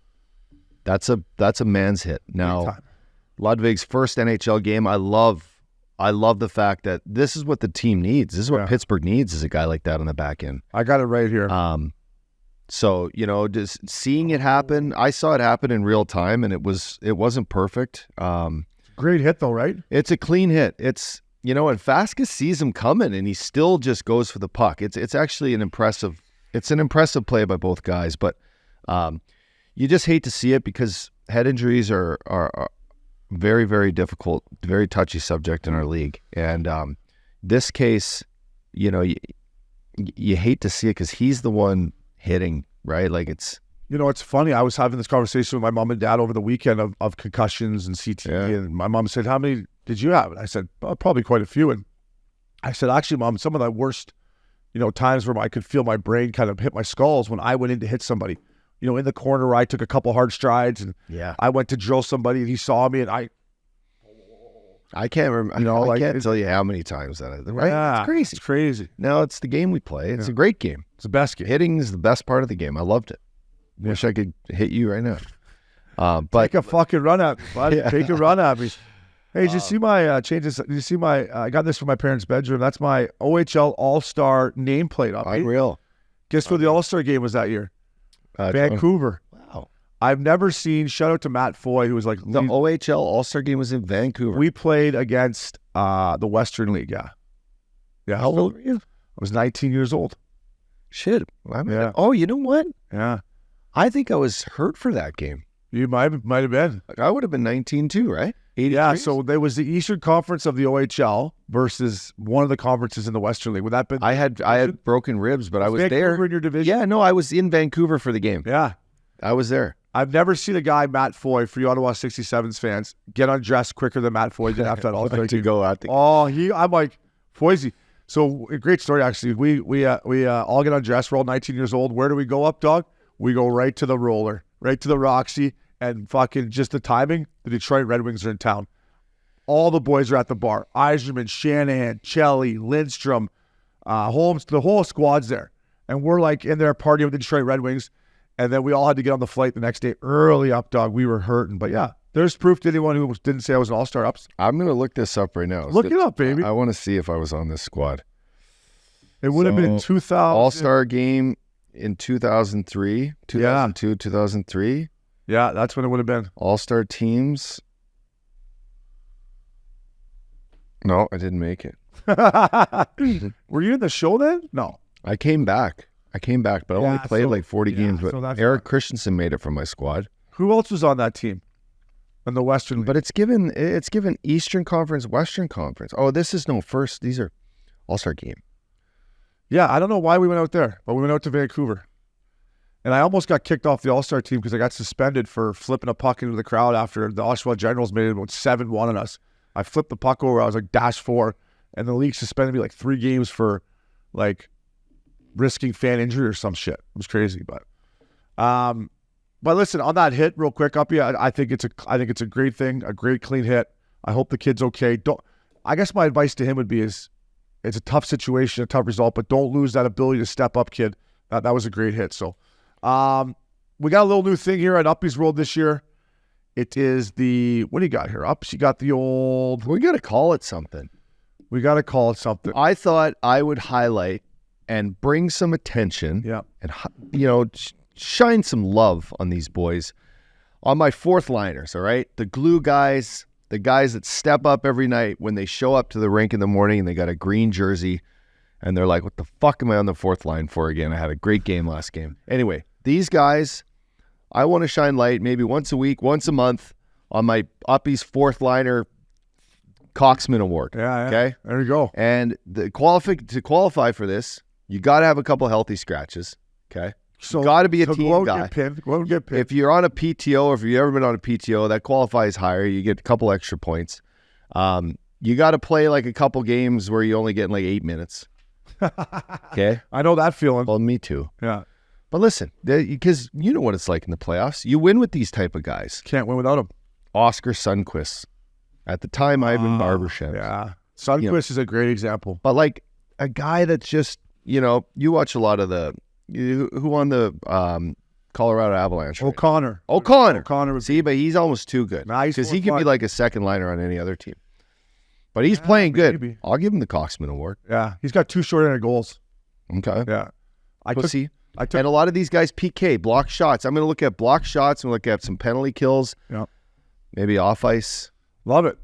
[SPEAKER 3] That's a man's hit. Now, Ludwig's first NHL game, I love the fact that this is what the team needs. This is what Pittsburgh needs, is a guy like that on the back end.
[SPEAKER 2] I got it right here.
[SPEAKER 3] So, just seeing it happen, I saw it happen in real time, and it wasn't perfect.
[SPEAKER 2] Great hit though, right?
[SPEAKER 3] It's a clean hit. It's, and Fasca sees him coming, and he still just goes for the puck. It's actually an impressive play by both guys, but you just hate to see it because head injuries are very, very difficult, very touchy subject in our league. And this case, you hate to see it because he's the one hitting, right? Like it's...
[SPEAKER 2] it's funny. I was having this conversation with my mom and dad over the weekend of concussions and CTE, and my mom said, "How many did you have?" And I said, "Probably quite a few." And I said, "Actually, Mom, some of the worst, times where I could feel my brain kind of hit my skull is when I went in to hit somebody, in the corner where I took a couple hard strides, and I went to drill somebody, and he saw me, and I
[SPEAKER 3] can't remember. I can't tell you how many times that is. Right?
[SPEAKER 2] Yeah,
[SPEAKER 3] it's crazy.
[SPEAKER 2] It's crazy.
[SPEAKER 3] No, it's the game we play. It's a great game.
[SPEAKER 2] It's the best game.
[SPEAKER 3] Hitting is the best part of the game. I loved it. Wish I could hit you right now. But
[SPEAKER 2] take a fucking run at me, bud. Take a run at me. Hey, did you see my changes? Did you see my? I got this from my parents' bedroom. That's my OHL All-Star nameplate up.
[SPEAKER 3] Unreal.
[SPEAKER 2] Guess where the All-Star game was that year? Vancouver.
[SPEAKER 3] Wow.
[SPEAKER 2] I've never seen. Shout out to Matt Foy, who was like
[SPEAKER 3] the OHL All-Star game was in Vancouver.
[SPEAKER 2] We played against the Western League. Yeah.
[SPEAKER 3] How old were you?
[SPEAKER 2] I was 19 years old.
[SPEAKER 3] Shit. Oh, you know what?
[SPEAKER 2] Yeah.
[SPEAKER 3] I think I was hurt for that game.
[SPEAKER 2] You might have been.
[SPEAKER 3] I would have been 19 too, right? 83?
[SPEAKER 2] Yeah, so there was the Eastern Conference of the OHL versus one of the conferences in the Western League. Would that been?
[SPEAKER 3] I had broken ribs, but I was
[SPEAKER 2] Vancouver
[SPEAKER 3] there.
[SPEAKER 2] In your division?
[SPEAKER 3] Yeah, no, I was in Vancouver for the game.
[SPEAKER 2] Yeah.
[SPEAKER 3] I was there.
[SPEAKER 2] I've never seen a guy, Matt Foy, for you Ottawa 67s fans, get undressed quicker than Matt Foy did after that All-Star
[SPEAKER 3] to
[SPEAKER 2] game.
[SPEAKER 3] go out there.
[SPEAKER 2] I'm like, Foyzy. So a great story, actually. We all get undressed. We're all 19 years old. Where do we go up, dog? We go right to the roller, right to the Roxy, and fucking just the timing, the Detroit Red Wings are in town. All the boys are at the bar. Eiserman, Shanahan, Chelly, Lindstrom, Holmes, the whole squad's there. And we're like in there partying with the Detroit Red Wings. And then we all had to get on the flight the next day early up, dog. We were hurting. But yeah, there's proof to anyone who didn't say I was an all-star ups.
[SPEAKER 3] I'm going to look this up right now.
[SPEAKER 2] Look it up, baby.
[SPEAKER 3] I want to see if I was on this squad.
[SPEAKER 2] It would have been 2000.
[SPEAKER 3] All-star game in 2003, 2002, 2003.
[SPEAKER 2] Yeah, that's when it would have been.
[SPEAKER 3] All-star teams. No, I didn't make it.
[SPEAKER 2] Were you in the show then? No.
[SPEAKER 3] I came back. I came back, but I only played like 40 games. But
[SPEAKER 2] so
[SPEAKER 3] Eric Christensen made it from my squad.
[SPEAKER 2] Who else was on that team in the Western League?
[SPEAKER 3] But it's given Eastern Conference, Western Conference. Oh, this is no first. These are All-Star game.
[SPEAKER 2] Yeah, I don't know why we went out there, but we went out to Vancouver. And I almost got kicked off the All-Star team because I got suspended for flipping a puck into the crowd after the Oshawa Generals made it about 7-1 on us. I flipped the puck over. I was like -4, and the league suspended me like 3 games for like risking fan injury or some shit. It was crazy, but listen, on that hit, real quick, Uppy, I think it's a great thing, a great clean hit. I hope the kid's okay. I guess my advice to him would be it's a tough situation, a tough result, but don't lose that ability to step up, kid. That was a great hit. So, we got a little new thing here at Uppy's World this year. It is what do you got here? Ups, you got the old.
[SPEAKER 3] We got to call it something.
[SPEAKER 2] I
[SPEAKER 3] thought I would highlight and bring some attention.
[SPEAKER 2] Yeah.
[SPEAKER 3] And shine some love on these boys, on my fourth liners. All right, the glue guys, the guys that step up every night when they show up to the rink in the morning and they got a green jersey, and they're like, "What the fuck am I on the fourth line for again? I had a great game last game." Anyway, these guys, I want to shine light maybe once a week, once a month on my Uppy's fourth liner Coxman Award.
[SPEAKER 2] Yeah.
[SPEAKER 3] Okay.
[SPEAKER 2] There you go.
[SPEAKER 3] And to qualify for this, you got to have a couple healthy scratches. Okay.
[SPEAKER 2] So
[SPEAKER 3] got to be a team
[SPEAKER 2] go out
[SPEAKER 3] guy.
[SPEAKER 2] Go out and get pinned.
[SPEAKER 3] If you're on a PTO, or if you've ever been on a PTO, that qualifies higher. You get a couple extra points. You got to play like a couple games where you only get like 8 minutes. Okay.
[SPEAKER 2] I know that feeling.
[SPEAKER 3] Well, me too.
[SPEAKER 2] Yeah.
[SPEAKER 3] But listen, because you know what it's like in the playoffs. You win with these type of guys.
[SPEAKER 2] Can't win without them.
[SPEAKER 3] Oscar Sundqvist. At the time, Ivan Barbashev.
[SPEAKER 2] Yeah. Sundqvist is a great example.
[SPEAKER 3] But like a guy that's just, you watch a lot of who won the Colorado Avalanche? Right?
[SPEAKER 2] O'Connor.
[SPEAKER 3] See, but he's almost too good.
[SPEAKER 2] Nah,
[SPEAKER 3] because he could be like a second liner on any other team. But he's playing good.
[SPEAKER 2] Maybe.
[SPEAKER 3] I'll give him the Coxman Award.
[SPEAKER 2] Yeah. He's got 2 short-handed goals.
[SPEAKER 3] Okay.
[SPEAKER 2] Yeah.
[SPEAKER 3] And a lot of these guys, PK, block shots. I'm going to look at block shots. I'm going to look at some penalty kills.
[SPEAKER 2] Yeah.
[SPEAKER 3] Maybe off-ice.
[SPEAKER 2] Love it.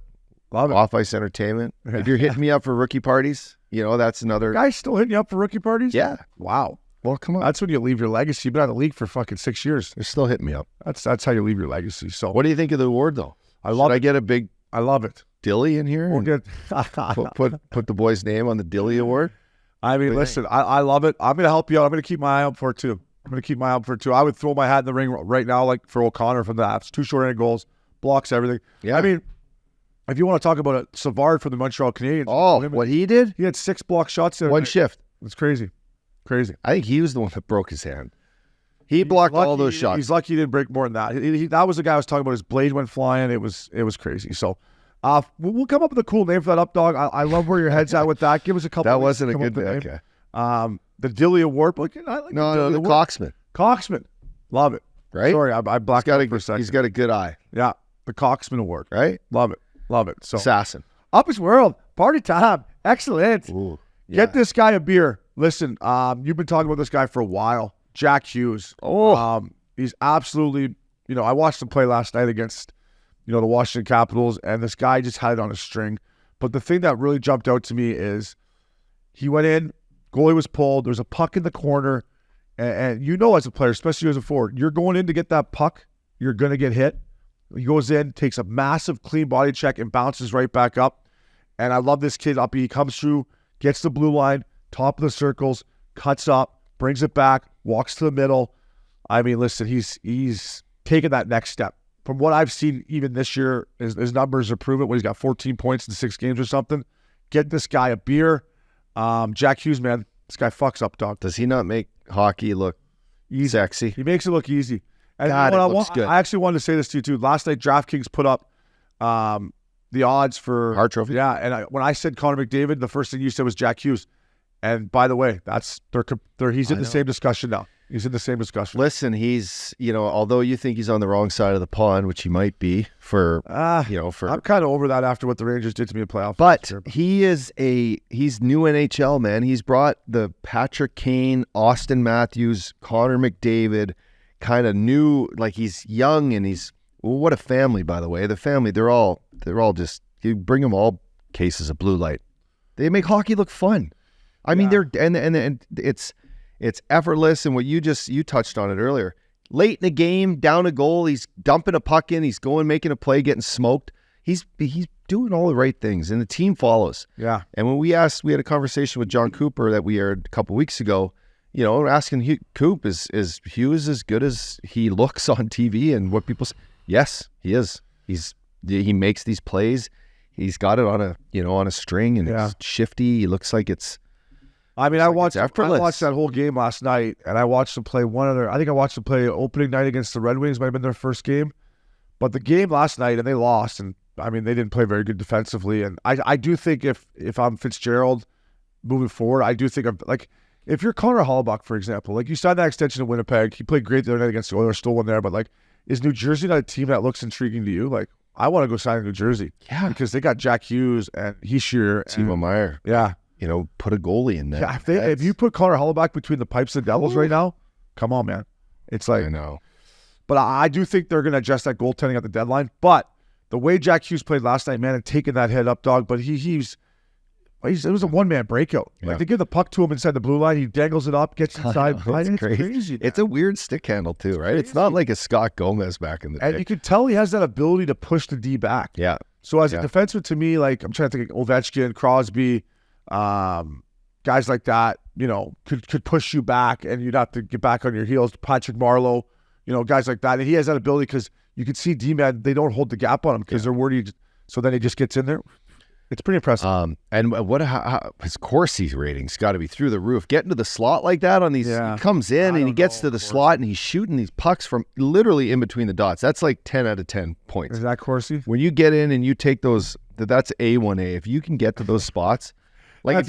[SPEAKER 3] Off-ice entertainment. If you're hitting me up for rookie parties, that's another.
[SPEAKER 2] Guys still hitting you up for rookie parties?
[SPEAKER 3] Yeah.
[SPEAKER 2] Wow.
[SPEAKER 3] Well, come on.
[SPEAKER 2] That's when you leave your legacy. You've been out of the league for fucking 6 years.
[SPEAKER 3] They're still hitting me up.
[SPEAKER 2] That's how you leave your legacy. So
[SPEAKER 3] what do you think of the award, though? I get a big
[SPEAKER 2] I love it.
[SPEAKER 3] Dilly in here?
[SPEAKER 2] We'll get
[SPEAKER 3] put the boy's name on the Dilly Award?
[SPEAKER 2] I mean, listen, I love it. I'm going to help you out. I'm going to keep my eye out for it, too. I would throw my hat in the ring right now, like for O'Connor from the Avs. 2 short-handed goals, blocks everything.
[SPEAKER 3] Yeah.
[SPEAKER 2] I mean, if you want to talk about it, Savard from the Montreal Canadiens.
[SPEAKER 3] Oh, what he did?
[SPEAKER 2] He had 6 block shots.
[SPEAKER 3] One shift.
[SPEAKER 2] It's crazy.
[SPEAKER 3] I think he was the one that broke his hand. He blocked all those shots.
[SPEAKER 2] He's lucky he didn't break more than that. That was the guy I was talking about. His blade went flying. It was crazy. So we'll come up with a cool name for that up, dog. I love where your head's at with that. Give us a couple.
[SPEAKER 3] That wasn't a good name. Okay.
[SPEAKER 2] The Dilly Award. But I like
[SPEAKER 3] the Coxman.
[SPEAKER 2] Coxman. Love it.
[SPEAKER 3] Right?
[SPEAKER 2] Sorry, I blacked out for a second.
[SPEAKER 3] He's got a good eye.
[SPEAKER 2] Yeah. The Coxman Award.
[SPEAKER 3] Right?
[SPEAKER 2] Love it. So
[SPEAKER 3] Assassin.
[SPEAKER 2] Uppy's World. Party time. Excellent.
[SPEAKER 3] Ooh, yeah.
[SPEAKER 2] Get this guy a beer. Listen, you've been talking about this guy for a while. Jack Hughes. He's absolutely, I watched him play last night against, the Washington Capitals, and this guy just had it on a string. But the thing that really jumped out to me is he went in, goalie was pulled, there's a puck in the corner, and as a player, especially as a forward, you're going in to get that puck, you're going to get hit. He goes in, takes a massive clean body check, and bounces right back up. And I love this kid. He comes through, gets the blue line, top of the circles, cuts up, brings it back, walks to the middle. I mean, listen, he's taken that next step. From what I've seen even this year, his numbers are proven when he's got 14 points in 6 games or something. Get this guy a beer. Jack Hughes, man, this guy fucks up, dog.
[SPEAKER 3] Does he not make hockey look sexy?
[SPEAKER 2] He makes it look easy. And
[SPEAKER 3] God, it looks good.
[SPEAKER 2] I actually wanted to say this to you, too. Last night, DraftKings put up the odds for
[SPEAKER 3] Hart Trophy.
[SPEAKER 2] Yeah, and when I said Connor McDavid, the first thing you said was Jack Hughes. And by the way, he's in the same discussion now. He's in the same discussion.
[SPEAKER 3] Listen, he's, although you think he's on the wrong side of the pond, which he might be
[SPEAKER 2] I'm kind of over that after what the Rangers did to me in playoffs.
[SPEAKER 3] But he's new NHL, man. He's brought the Patrick Kane, Austin Matthews, Connor McDavid kind of new, like he's young and what a family, by the way. The family, they're all just, you bring them all cases of blue light. They make hockey look fun. I mean, they're and It's effortless, and what you touched on it earlier. Late in the game, down a goal, he's dumping a puck in, he's going, making a play, getting smoked. He's doing all the right things, and the team follows.
[SPEAKER 2] Yeah.
[SPEAKER 3] And when we had a conversation with John Cooper that we aired a couple weeks ago, asking Coop, is Hughes as good as he looks on TV and what people say? Yes, he is. He makes these plays. He's got it on a string, and it's shifty. He looks like it's.
[SPEAKER 2] I mean, I watched that whole game last night, and I watched them play I think I watched them play opening night against the Red Wings. Might have been their first game, but the game last night, and they lost. And I mean, they didn't play very good defensively. And I do think if I'm Fitzgerald moving forward, I do think if you're Connor Hellebuyck, for example, like you signed that extension in Winnipeg, he played great the other night against the Oilers, still won there. But like, is New Jersey not a team that looks intriguing to you? Like, I want to go sign in New Jersey, because they got Jack Hughes and Hischier,
[SPEAKER 3] Timo Meier.
[SPEAKER 2] Yeah.
[SPEAKER 3] Put a goalie in there.
[SPEAKER 2] Yeah, if you put Connor Hellebuyck between the pipes of the Devils right now, come on, man. It's like,
[SPEAKER 3] I know. But
[SPEAKER 2] I do think they're going to adjust that goaltending at the deadline. But the way Jack Hughes played last night, man, and taking that hit up, dog, but it was a one-man breakout. Yeah. Like, they give the puck to him inside the blue line, he dangles it up, gets inside. It's crazy.
[SPEAKER 3] It's a weird stick handle too, right? It's not like a Scott Gomez back in the day.
[SPEAKER 2] And you can tell he has that ability to push the D back.
[SPEAKER 3] Yeah.
[SPEAKER 2] So as a defenseman, to me, like, I'm trying to think of Ovechkin, Crosby, guys like that, could push you back, and you'd have to get back on your heels. Patrick Marleau, guys like that. And he has that ability, because you can see D-man, they don't hold the gap on him because they're worried. So then he just gets in there. It's pretty impressive.
[SPEAKER 3] And his Corsi ratings got to be through the roof. Getting to the slot like that on these, he comes in and he gets to the slot and he's shooting these pucks from literally in between the dots. That's like 10 out of 10 points.
[SPEAKER 2] Is that Corsi?
[SPEAKER 3] When you get in and you take those, that's A1A. If you can get to those spots, like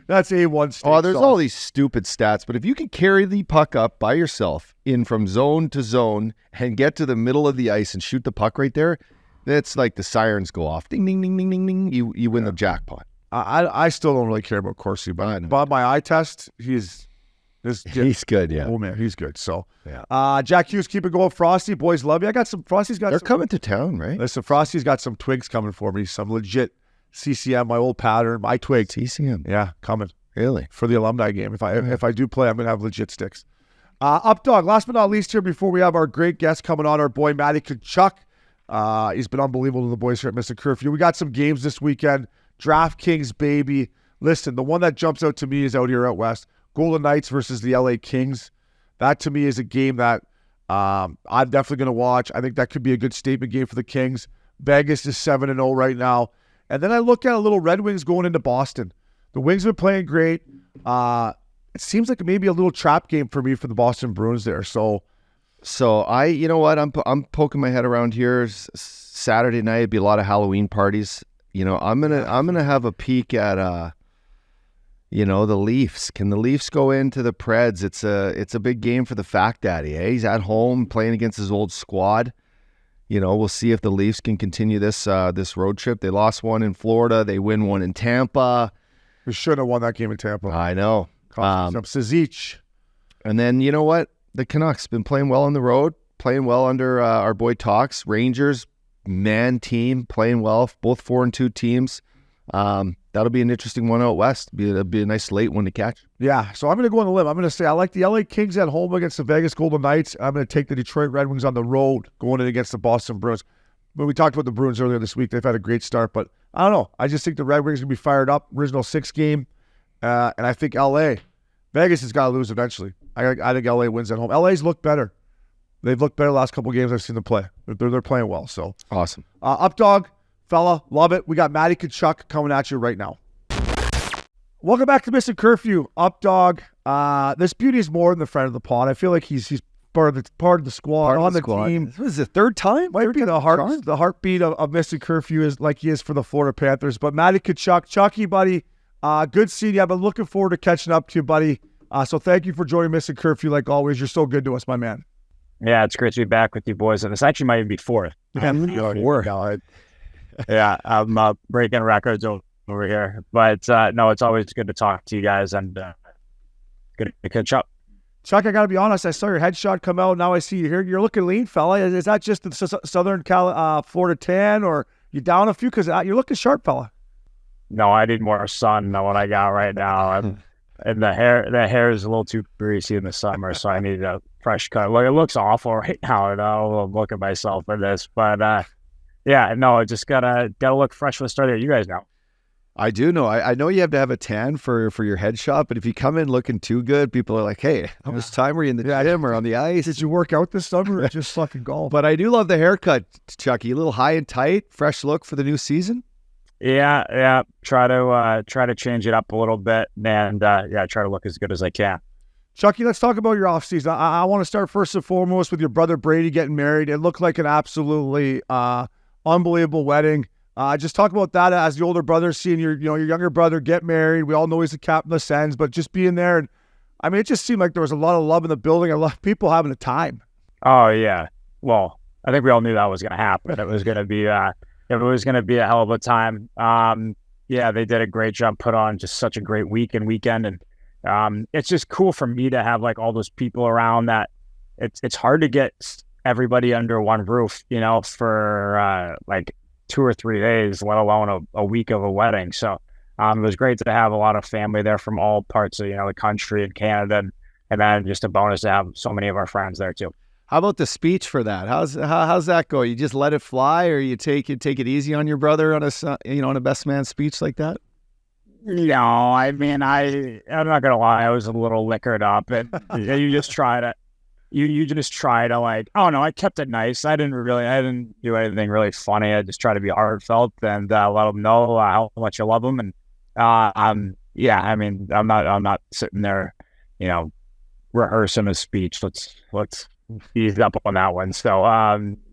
[SPEAKER 2] that's A1.
[SPEAKER 3] Oh, there's all these stupid stats, but if you can carry the puck up by yourself in from zone to zone and get to the middle of the ice and shoot the puck right there, that's like the sirens go off. Ding, ding, ding, ding, ding, ding. You win the jackpot.
[SPEAKER 2] I still don't really care about Corsi, but by my eye test, he's
[SPEAKER 3] good, yeah.
[SPEAKER 2] Oh, man, he's good. So, Jack Hughes, keep it going. Frosty, boys love you.
[SPEAKER 3] They're coming to town, right?
[SPEAKER 2] Listen, Frosty's got some twigs coming for me, some legit CCM, my old pattern, my twig.
[SPEAKER 3] CCM?
[SPEAKER 2] Yeah, coming.
[SPEAKER 3] Really?
[SPEAKER 2] For the alumni game. If I do play, I'm going to have legit sticks. Updog, last but not least here, before we have our great guest coming on, our boy Matty Tkachuk. He's been unbelievable to the boys here at Missin Curfew. We got some games this weekend. DraftKings, baby. Listen, the one that jumps out to me is out here out west. Golden Knights versus the LA Kings. That to me is a game that I'm definitely going to watch. I think that could be a good statement game for the Kings. Vegas is 7-0 right now. And then I look at a little Red Wings going into Boston. The Wings have been playing great. It seems like maybe a little trap game for me for the Boston Bruins there. So
[SPEAKER 3] you know what? I'm poking my head around here. Saturday night, it'd be a lot of Halloween parties. I'm gonna have a peek at the Leafs. Can the Leafs go into the Preds? It's a big game for the Fact Daddy. He's at home playing against his old squad. We'll see if the Leafs can continue this road trip. They lost one in Florida. They win one in Tampa.
[SPEAKER 2] We should have won that game in Tampa.
[SPEAKER 3] I know.
[SPEAKER 2] Sazich.
[SPEAKER 3] And then you know what? The Canucks been playing well on the road, playing well under our boy Talks. Rangers, team, playing well. Both 4-2 teams. That'll be an interesting one out west. It'll be a nice late one to catch.
[SPEAKER 2] Yeah, so I'm going to go on the limb. I'm going to say I like the LA Kings at home against the Vegas Golden Knights. I'm going to take the Detroit Red Wings on the road going in against the Boston Bruins. But we talked about the Bruins earlier this week. They've had a great start, but I don't know. I just think the Red Wings are going to be fired up. Original 6 game. And I think Vegas has got to lose eventually. I think LA wins at home. LA's looked better. They've looked better the last couple of games I've seen them play. They're playing well. So
[SPEAKER 3] awesome.
[SPEAKER 2] Updog, fella, love it. We got Matty Tkachuk coming at you right now. Welcome back to Missin Curfew, Updog. This beauty is more than the friend of the pod. I feel like he's part of the squad, on the team.
[SPEAKER 3] This is the third time?
[SPEAKER 2] Might be the heartbeat of Missin Curfew is like he is for the Florida Panthers. But Matty Tkachuk, Chucky, buddy, good seeing you. I've been looking forward to catching up to you, buddy. So thank you for joining Missin Curfew like always. You're so good to us, my man.
[SPEAKER 1] Yeah, it's great to be back with you boys. And this actually might even be fourth.
[SPEAKER 2] Fourth.
[SPEAKER 1] Yeah, I'm breaking records over here. But no, it's always good to talk to you guys and good to catch up.
[SPEAKER 2] Chuck, I got to be honest. I saw your headshot come out. Now I see you here. You're looking lean, fella. Is that just the Southern Florida tan, or you down a few? Because you're looking sharp, fella.
[SPEAKER 1] No, I need more sun than what I got right now. and the hair is a little too greasy in the summer, so I needed a fresh cut. Look, it looks awful right now. I know I'm looking at myself in this, but yeah, no, I just gotta look fresh for the start of the year. You guys know.
[SPEAKER 3] I do know. I know you have to have a tan for your headshot, but if you come in looking too good, people are like, hey, how much time were you in the gym or on the ice?
[SPEAKER 2] Did you work out this summer or just fucking golf?
[SPEAKER 3] But I do love the haircut, Chucky. A little high and tight, fresh look for the new season.
[SPEAKER 1] Yeah. Try to change it up a little bit, and try to look as good as I can.
[SPEAKER 2] Chucky, let's talk about your offseason. I want to start first and foremost with your brother Brady getting married. It looked like an absolutely unbelievable wedding. Just talk about that as the older brother, seeing your younger brother get married. We all know he's the captain of Sens, but just being there, and I mean, it just seemed like there was a lot of love in the building, a lot of people having a time.
[SPEAKER 1] Oh yeah, well, I think we all knew that was going to happen. It was going to be a hell of a time. They did a great job, put on just such a great weekend, and it's just cool for me to have like all those people around that. It's hard to get everybody under one roof, for like 2 or 3 days, let alone a week of a wedding. So it was great to have a lot of family there from all parts of the country and Canada, and then just a bonus to have so many of our friends there too.
[SPEAKER 3] How about the speech for that? How's that go? You just let it fly, or you take it easy on your brother on a best man speech like that?
[SPEAKER 1] No, I mean I'm not gonna lie, I was a little liquored up, and you just try to. You just try to like, oh no, I kept it nice. I didn't do anything really funny. I just try to be heartfelt and let them know how much I love them. And I'm not sitting there, rehearsing a speech. Let's ease up on that one. So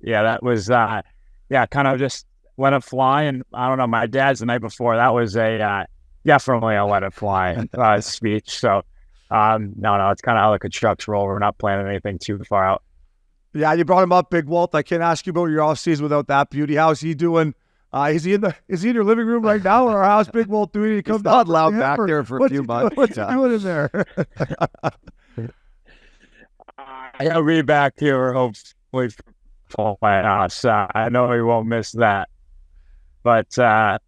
[SPEAKER 1] that was kind of just let it fly. And I don't know, my dad's the night before, that was a definitely a let it fly speech. So. No, it's kind of how the Tkachuks roll. We're not planning anything too far out.
[SPEAKER 2] Yeah, you brought him up, Big Walt. I can't ask you about your offseason without that beauty. How's he doing? Is he in your living room right now, or how's Big Walt doing? He comes
[SPEAKER 3] not loud back there for a few months.
[SPEAKER 2] What's he doing in there?
[SPEAKER 1] He'll be back here hopefully for us. I know he won't miss that. But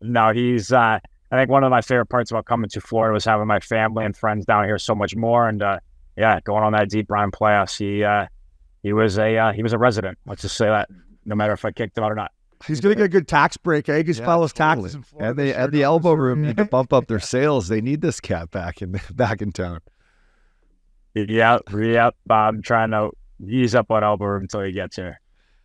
[SPEAKER 1] no, he's. I think one of my favorite parts about coming to Florida was having my family and friends down here so much more, and going on that deep brine playoffs. He was a resident. Let's just say that, no matter if I kicked him out or not.
[SPEAKER 2] He's gonna get a good tax break. He can file his taxes.
[SPEAKER 3] And they at the elbow room need to bump up their sales. They need this cat back in town.
[SPEAKER 1] Yeah. I'm trying to ease up on elbow room until he gets here.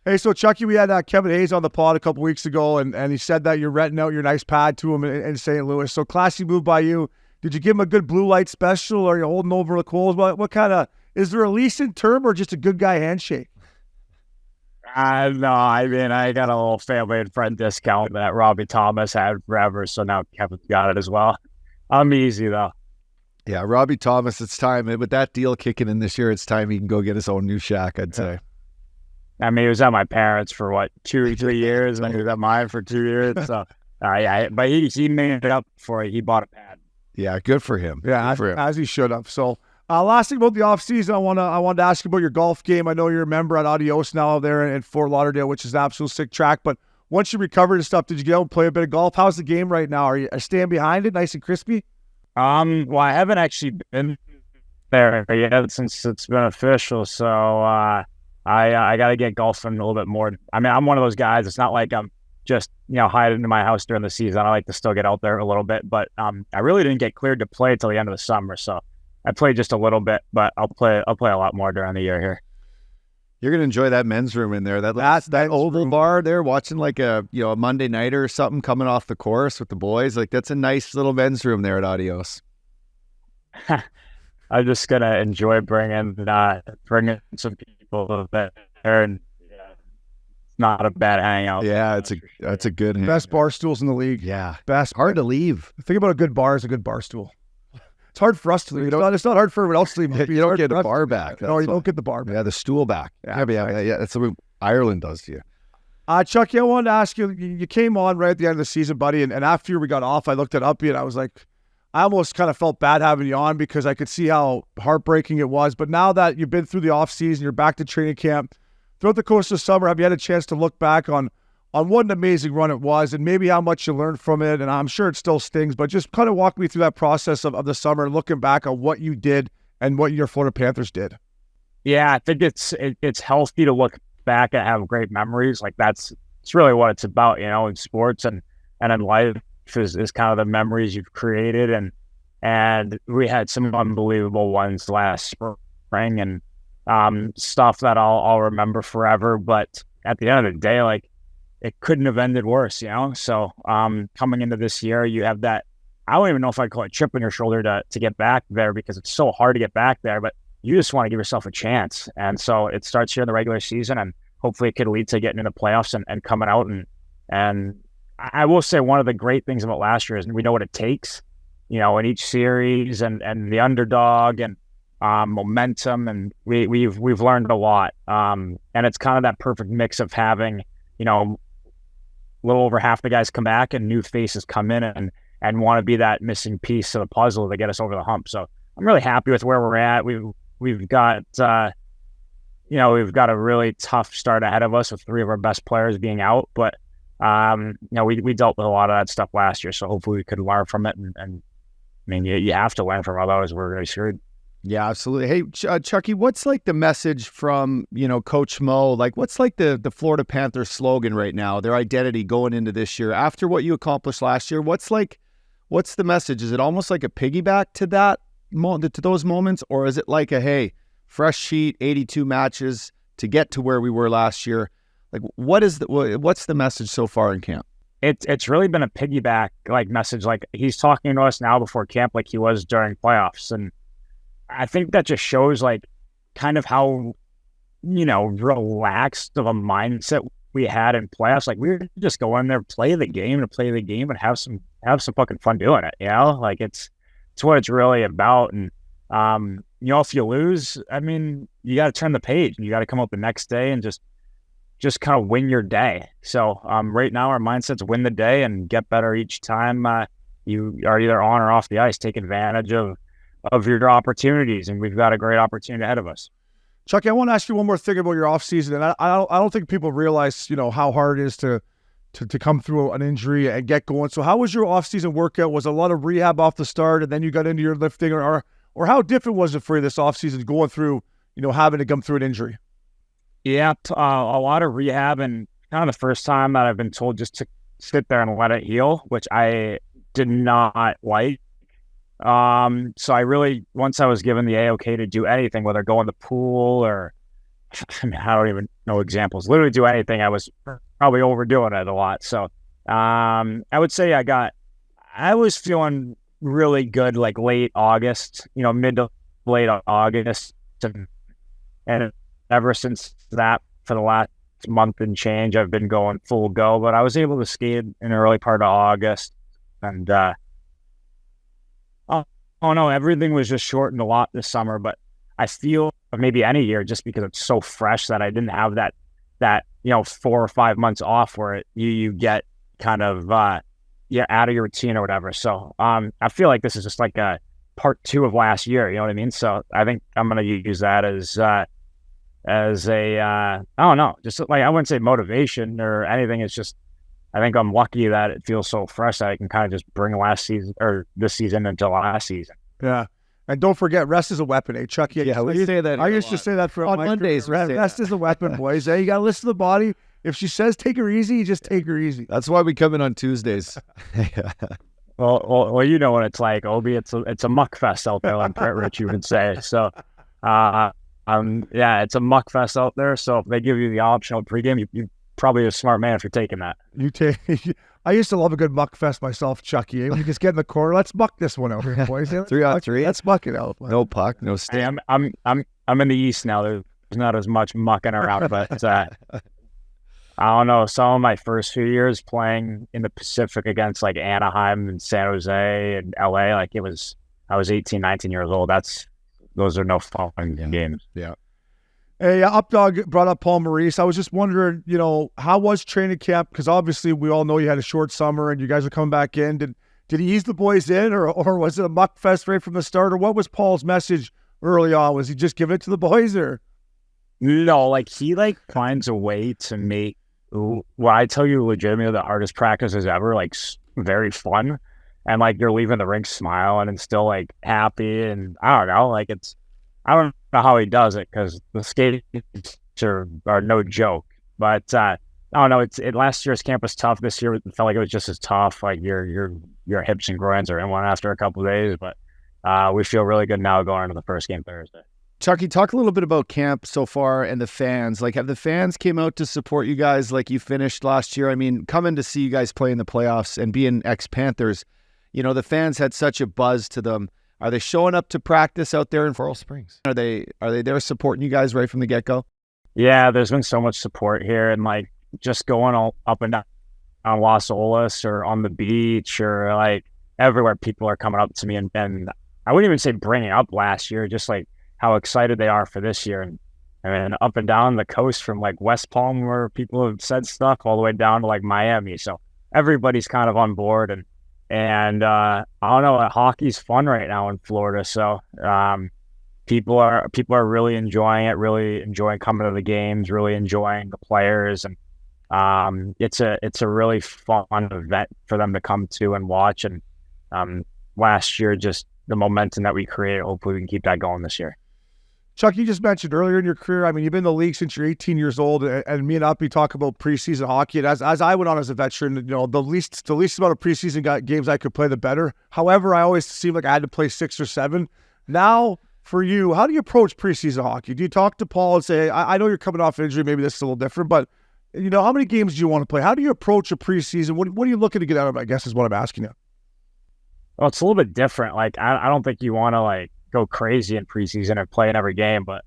[SPEAKER 2] Hey, so Chucky, we had Kevin Hayes on the pod a couple weeks ago, and he said that you're renting out your nice pad to him in St. Louis. So classy move by you. Did you give him a good blue light special, or are you holding over the coals? What kind of, is there a lease in term or just a good guy handshake?
[SPEAKER 1] No, I mean, I got a little family and friend discount that Robbie Thomas had forever, so now Kevin's got it as well. I'm easy, though.
[SPEAKER 3] Yeah, Robbie Thomas, it's time. With that deal kicking in this year, it's time he can go get his own new shack, I'd say.
[SPEAKER 1] I mean, he was at my parents for 2 or 3 years, and then he was at mine for 2 years. So, but he made it up for it. He bought a pad.
[SPEAKER 3] Yeah, good for him.
[SPEAKER 2] Yeah, as he should have. So, last thing about the offseason, I wanted to ask you about your golf game. I know you're a member at Adios now there in Fort Lauderdale, which is an absolute sick track. But once you recovered and stuff, did you get out and play a bit of golf? How's the game right now? Are you staying behind it, nice and crispy?
[SPEAKER 1] Well, I haven't actually been there yet since it's been official. So, I got to get golfing a little bit more. I mean, I'm one of those guys. It's not like I'm just, hiding in my house during the season. I like to still get out there a little bit, but I really didn't get cleared to play till the end of the summer. So I played just a little bit, but I'll play a lot more during the year here.
[SPEAKER 3] You're going to enjoy that men's room in there. That oval bar there, watching like a Monday nighter or something coming off the course with the boys. Like, that's a nice little men's room there at Adios.
[SPEAKER 1] I'm just going to enjoy bringing some people a little bit there, and it's not a bad hangout.
[SPEAKER 3] Yeah, it's a good
[SPEAKER 2] best bar stools in the league.
[SPEAKER 3] Yeah,
[SPEAKER 2] best.
[SPEAKER 3] Hard to leave.
[SPEAKER 2] Think about a good bar is a good bar stool. It's hard for us to leave. It's not hard for everyone else to leave.
[SPEAKER 3] You don't get the bar back.
[SPEAKER 2] No, you don't get the bar back.
[SPEAKER 3] Yeah, the stool back. Yeah. That's what Ireland does to you.
[SPEAKER 2] Chucky, I wanted to ask you. You came on right at the end of the season, buddy, and after we got off, I looked at Uppy and I was like, I almost kind of felt bad having you on because I could see how heartbreaking it was. But now that you've been through the off season, you're back to training camp. Throughout the course of summer, have you had a chance to look back on on what an amazing run it was and maybe how much you learned from it. And I'm sure it still stings, but just kind of walk me through that process of the summer and looking back on what you did and what your Florida Panthers did.
[SPEAKER 1] Yeah, I think it's healthy to look back and have great memories. Like it's really what it's about, in sports and in life is kind of the memories you've created. And we had some unbelievable ones last spring and stuff that I'll remember forever. But at the end of the day, like it couldn't have ended worse, So coming into this year, you have that, I don't even know if I'd call it chip on your shoulder to get back there because it's so hard to get back there, but you just want to give yourself a chance. And so it starts here in the regular season and hopefully it could lead to getting into playoffs and coming out. And I will say one of the great things about last year is we know what it takes, in each series and the underdog and momentum. And we've learned a lot. And it's kind of that perfect mix of having, a little over half the guys come back and new faces come in and want to be that missing piece of the puzzle to get us over the hump. So I'm really happy with where we're at. We've got we've got a really tough start ahead of us with 3 of our best players being out, but we dealt with a lot of that stuff last year, so hopefully we could learn from it. And I mean, you have to learn from, otherwise we're really screwed.
[SPEAKER 3] Yeah, absolutely. Hey, Chucky, what's like the message from Coach Mo? Like, what's like the Florida Panthers slogan right now? Their identity going into this year after what you accomplished last year. What's the message? Is it almost like a piggyback to that? To those moments, or is it like a fresh sheet, 82 matches to get to where we were last year? Like, what's the message so far in camp?
[SPEAKER 1] It's really been a piggyback message. Like he's talking to us now before camp, like he was during playoffs, and I think that just shows kind of how relaxed of a mindset we had in playoffs. Like we were just going there, play the game, and have some fucking fun doing it. Like it's what it's really about. And if you lose, I mean, you got to turn the page and you got to come up the next day and just kind of win your day. So right now our mindset's win the day and get better each time you are either on or off the ice. Take advantage of your opportunities, and we've got a great opportunity ahead of us.
[SPEAKER 2] Chucky, I want to ask you one more thing about your offseason, and I don't think people realize how hard it is to come through an injury and get going. So how was your offseason workout? Was a lot of rehab off the start, and then you got into your lifting, or how different was it for you this offseason going through, having to come through an injury?
[SPEAKER 1] Yeah, a lot of rehab, and kind of the first time that I've been told just to sit there and let it heal, which I did not like. So I really, once I was given the A-OK to do anything, whether go in the pool or, I mean, I don't even know examples, literally do anything, I was probably overdoing it a lot. So, I would say I was feeling really good, late August, mid to late August. And ever since that, for the last month and change, I've been going full go, but I was able to skate in the early part of August. And, oh no, everything was just shortened a lot this summer, but I feel maybe any year just because it's so fresh that I didn't have that 4 or 5 months off where you get kind of out of your routine or whatever. So I feel like this is just like a part 2 of last year, you know what I mean? So I think I'm gonna use that as a I don't know, just I wouldn't say motivation or anything. It's just I think I'm lucky that it feels so fresh that I can kind of just bring last season or this season into last season.
[SPEAKER 2] Yeah. And don't forget, rest is a weapon, Chucky?
[SPEAKER 3] Yeah, we say that.
[SPEAKER 2] I used to say that on
[SPEAKER 3] Mondays.
[SPEAKER 2] Rest is a weapon, boys. You got to listen to the body. If she says take her easy, you just take her easy.
[SPEAKER 3] That's why we come in on Tuesdays.
[SPEAKER 1] Well, you know what it's like, Obi. It's a muck fest out there, like Brett Rich, you would say. So, it's a muck fest out there. So if they give you the optional pregame, you probably a smart man if you're taking that.
[SPEAKER 2] I used to love a good muck fest myself, Chucky. We just get in the corner. Let's muck this one out here, boys.
[SPEAKER 3] 3-on-3.
[SPEAKER 2] Let's muck it out.
[SPEAKER 3] No puck, no stick.
[SPEAKER 1] Hey, I'm in the East now. There's not as much mucking around, but I don't know. Some of my first few years playing in the Pacific against Anaheim and San Jose and LA, I was 18, 19 years old. Those are no fun games.
[SPEAKER 2] Yeah. Hey, Updog brought up Paul Maurice. I was just wondering, how was training camp? Because obviously we all know you had a short summer and you guys are coming back in. Did he ease the boys in, or was it a muck fest right from the start? Or what was Paul's message early on? Was he just giving it to the boys, or?
[SPEAKER 1] No, he finds a way to make Well, I tell you legitimately the hardest practices ever, like very fun. And like you're leaving the rink smiling and still like happy. And I don't know, like I don't know how he does it because the skates are no joke. But I don't know. Last year's camp was tough. This year it felt like it was just as tough. Like your hips and groins are in one after a couple of days. But we feel really good now going into the first game Thursday.
[SPEAKER 3] Chucky, talk a little bit about camp so far and the fans. Like, have the fans came out to support you guys like you finished last year? I mean, coming to see you guys play in the playoffs and being ex-Panthers, the fans had such a buzz to them. Are they showing up to practice out there in Coral Springs? Are they there supporting you guys right from the get-go?
[SPEAKER 1] Yeah, there's been so much support here, and like just going all up and down on Las Olas or on the beach or like everywhere, people are coming up to me and I wouldn't even say bringing up last year, just like how excited they are for this year. And I mean, up and down the coast from like West Palm where people have said stuff all the way down to like Miami. So everybody's kind of on board and I don't know, hockey's fun right now in Florida. So people are really enjoying it, really enjoying coming to the games, really enjoying the players. And it's a really fun event for them to come to and watch. And last year, just the momentum that we created, hopefully we can keep that going this year.
[SPEAKER 2] Chuck, you just mentioned earlier in your career, I mean, you've been in the league since you're 18 years old, and me and Uppy talk about preseason hockey. And as I went on as a veteran, the least amount of preseason games I could play, the better. However, I always seemed like I had to play 6 or 7. Now, for you, how do you approach preseason hockey? Do you talk to Paul and say, I know you're coming off injury, maybe this is a little different, but how many games do you want to play? How do you approach a preseason? What are you looking to get out of it, I guess is what I'm asking you.
[SPEAKER 1] Well, it's a little bit different. Like, I don't think you want to like go crazy in preseason and play in every game, but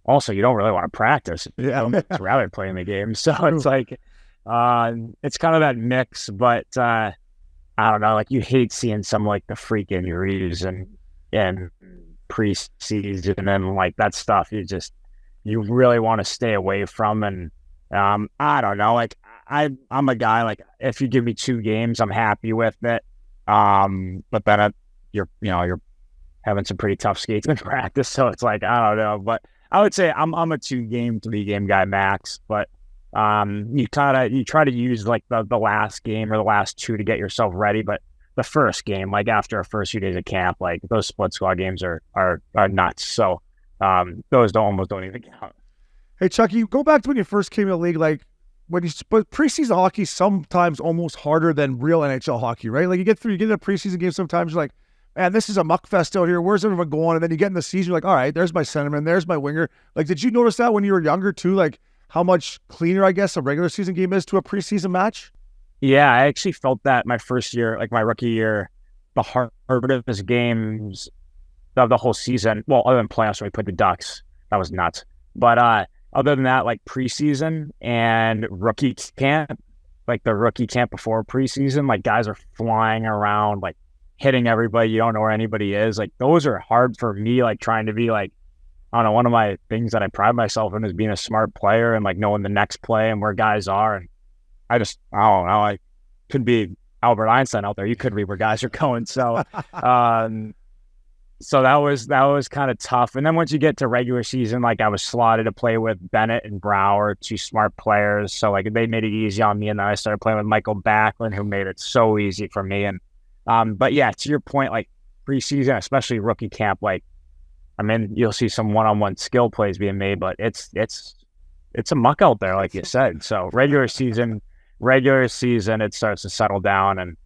[SPEAKER 1] also you don't really want to practice.
[SPEAKER 2] Yeah.
[SPEAKER 1] I'd rather play in the game. So it's like, it's kind of that mix, but I don't know, like you hate seeing some like the freak injuries and preseason and like that stuff. You really want to stay away from. And I don't know, like I'm a guy, like if you give me 2 games, I'm happy with it. But then you're having some pretty tough skates in practice. So it's like, I don't know, but I would say I'm a 2-game, 3-game guy max, but you try to use like the last game or the last 2 to get yourself ready. But the first game, like after a first few days of camp, like those split squad games are nuts. So those almost don't even count.
[SPEAKER 2] Hey, Chucky, go back to when you first came in the league, like but preseason hockey sometimes almost harder than real NHL hockey, right? Like you get in a preseason game, sometimes you're like, man, this is a muck fest out here. Where's everyone going? And then you get in the season, you're like, all right, there's my centerman, there's my winger. Like, did you notice that when you were younger too? Like how much cleaner, I guess, a regular season game is to a preseason match?
[SPEAKER 1] Yeah, I actually felt that my first year, like my rookie year, the hardest games of the whole season. Well, other than playoffs when we played the Ducks, that was nuts. But other than that, like preseason and rookie camp, like the rookie camp before preseason, like guys are flying around, like hitting everybody. You don't know where anybody is. Like those are hard for me, like trying to be like, I don't know, one of my things that I pride myself in is being a smart player and like knowing the next play and where guys are. And I don't know, I could be Albert Einstein out there. You could read where guys are going. So, so that was kind of tough. And then once you get to regular season, like I was slotted to play with Bennett and Brouwer, 2 smart players. So like they made it easy on me. And then I started playing with Michael Backlund, who made it so easy for me. And, but yeah, to your point, like preseason, especially rookie camp, like, I mean, you'll see some one-on-one skill plays being made, but it's a muck out there, like you said. So regular season, it starts to settle down, and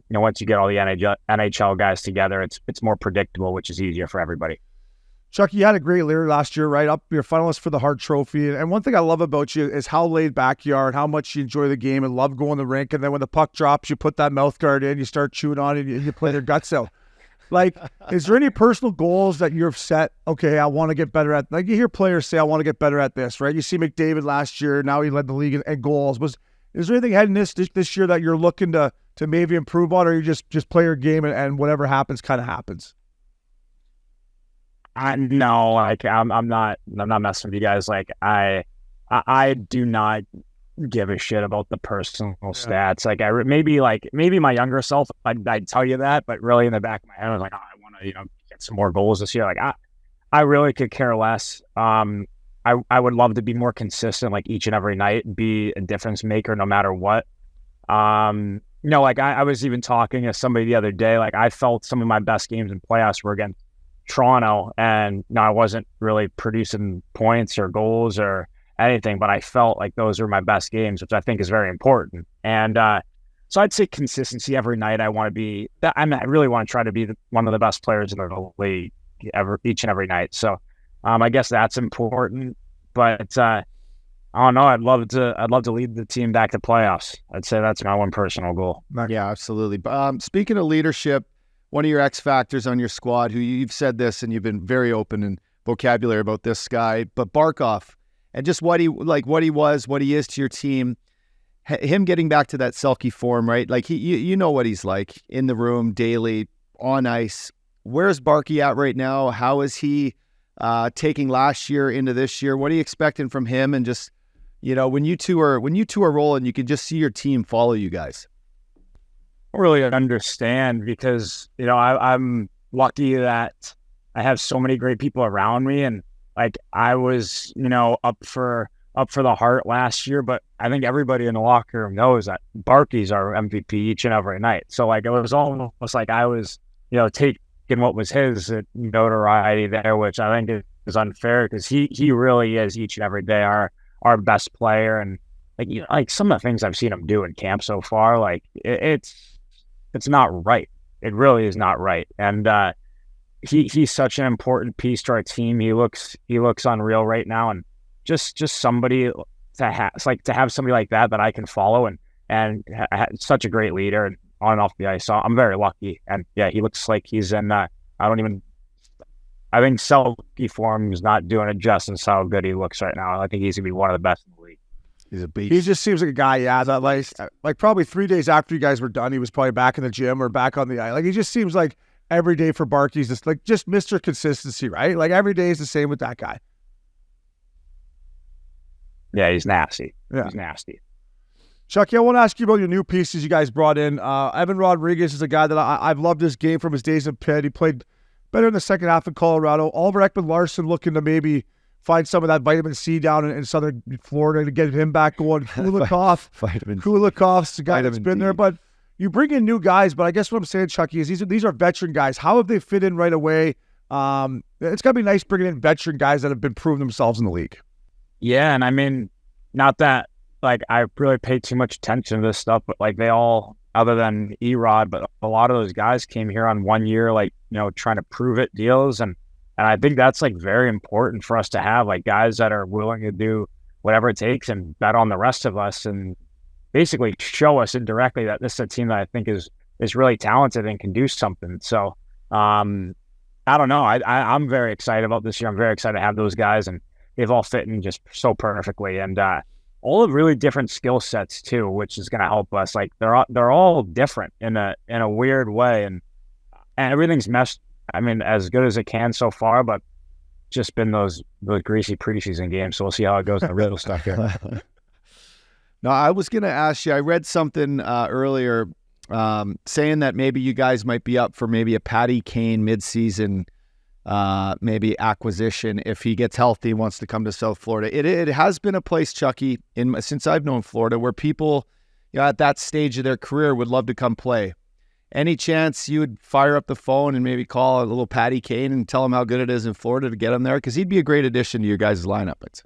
[SPEAKER 1] once you get all the NHL guys together, it's more predictable, which is easier for everybody.
[SPEAKER 2] Chuck, you had a great year last year, right? Up your finalist for the Hart Trophy, and one thing I love about you is how laid back you are and how much you enjoy the game and love going to the rink. And then when the puck drops, you put that mouth guard in, you start chewing on it, and you play their guts out. Like, is there any personal goals that you've set? Okay, I want to get better at. Like you hear players say, I want to get better at this, right? You see McDavid last year. Now he led the league in goals. Is there anything heading this year that you're looking to maybe improve on, or you just play your game and whatever happens kind of happens?
[SPEAKER 1] No, like I'm not messing with you guys. Like I do not give a shit about the personal stats. Like maybe my younger self, I'd tell you that, but really in the back of my head, I was like, oh, I want to, get some more goals this year. Like I really could care less. I I would love to be more consistent, like each and every night, be a difference maker no matter what. Like I was even talking to somebody the other day, like I felt some of my best games in playoffs were against Toronto, and I wasn't really producing points or goals or anything, but I felt like those were my best games, which I think is very important. And so I'd say consistency every night. I really want to try to be one of the best players in the league each and every night. So I guess that's important, but I don't know. I'd love to lead the team back to playoffs. I'd say that's my one personal goal.
[SPEAKER 3] Yeah, absolutely. Speaking of leadership, one of your X factors on your squad, who you've said this and you've been very open in vocabulary about this guy, but Barkov, and just what he was, what he is to your team, him getting back to that sulky form, right? Like you know what he's like in the room, daily, on ice. Where's Barky at right now? How is he taking last year into this year? What are you expecting from him? And just, when you two are rolling, you can just see your team follow you guys.
[SPEAKER 1] I don't really understand because, I'm lucky that I have so many great people around me, and like I was, up for the Hart last year, but I think everybody in the locker room knows that Barky's our MVP each and every night. So like it was almost like I was, taking what was his notoriety there, which I think is unfair because he really is each and every day our best player. And like some of the things I've seen him do in camp so far, like it's not right. It really is not right. And he's such an important piece to our team. He looks unreal right now, and just somebody to have somebody like that I can follow and such a great leader and on and off the ice. So I'm very lucky. And yeah, he looks like he's in. I think sulky form is not doing it justice how good he looks right now. I think he's gonna be one of the best in the league.
[SPEAKER 3] He's a beast.
[SPEAKER 2] He just seems like a guy, that like probably 3 days after you guys were done, he was probably back in the gym or back on the ice. Like he just seems like every day for Barky's just Mr. Consistency, right? Like every day is the same with that guy.
[SPEAKER 1] Yeah, he's nasty.
[SPEAKER 2] Yeah.
[SPEAKER 1] He's nasty.
[SPEAKER 2] Chucky, I want to ask you about your new pieces you guys brought in. Evan Rodriguez is a guy that I've loved his game from his days in Pitt. He played better in the second half in Colorado. Oliver Ekman-Larsson looking to maybe find some of that vitamin C down in southern Florida to get him back going. Kulikov's the guy that's been there. But you bring in new guys, but I guess what I'm saying, Chucky, is these are veteran guys. How have they fit in right away? It's got to be nice bringing in veteran guys that have been proving themselves in the league.
[SPEAKER 1] Yeah, and I mean, not that like I really paid too much attention to this stuff, but like they all, other than Erod, but a lot of those guys came here on 1 year, like, trying to prove it deals. And I think that's like very important for us to have, like guys that are willing to do whatever it takes and bet on the rest of us and basically show us indirectly that this is a team that I think is really talented and can do something. So I don't know. I'm very excited about this year. I'm very excited to have those guys, and they've all fit in just so perfectly. And all of really different skill sets too, which is going to help us. Like they're all different in a weird way, and everything's meshed. I mean, as good as it can so far, but just been those greasy preseason games. So we'll see how it goes in the real stuff here.
[SPEAKER 3] No, I was going to ask you. I read something earlier saying that maybe you guys might be up for maybe a Patty Kane midseason maybe acquisition if he gets healthy and wants to come to South Florida. It has been a place, Chucky, since I've known Florida, where people at that stage of their career would love to come play. Any chance you would fire up the phone and maybe call a little Patty Kane and tell him how good it is in Florida to get him there? Because he'd be a great addition to your guys' lineup, I'd say.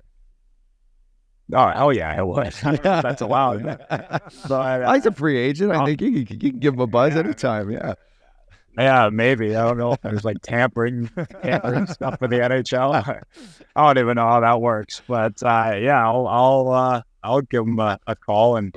[SPEAKER 1] Oh, hell yeah, I would. That's allowed.
[SPEAKER 3] He's a free agent. I think you can give him a buzz anytime, yeah.
[SPEAKER 1] Yeah, maybe. I don't know if there's like tampering stuff for the NHL. I don't even know how that works. But yeah, I'll give him a call, and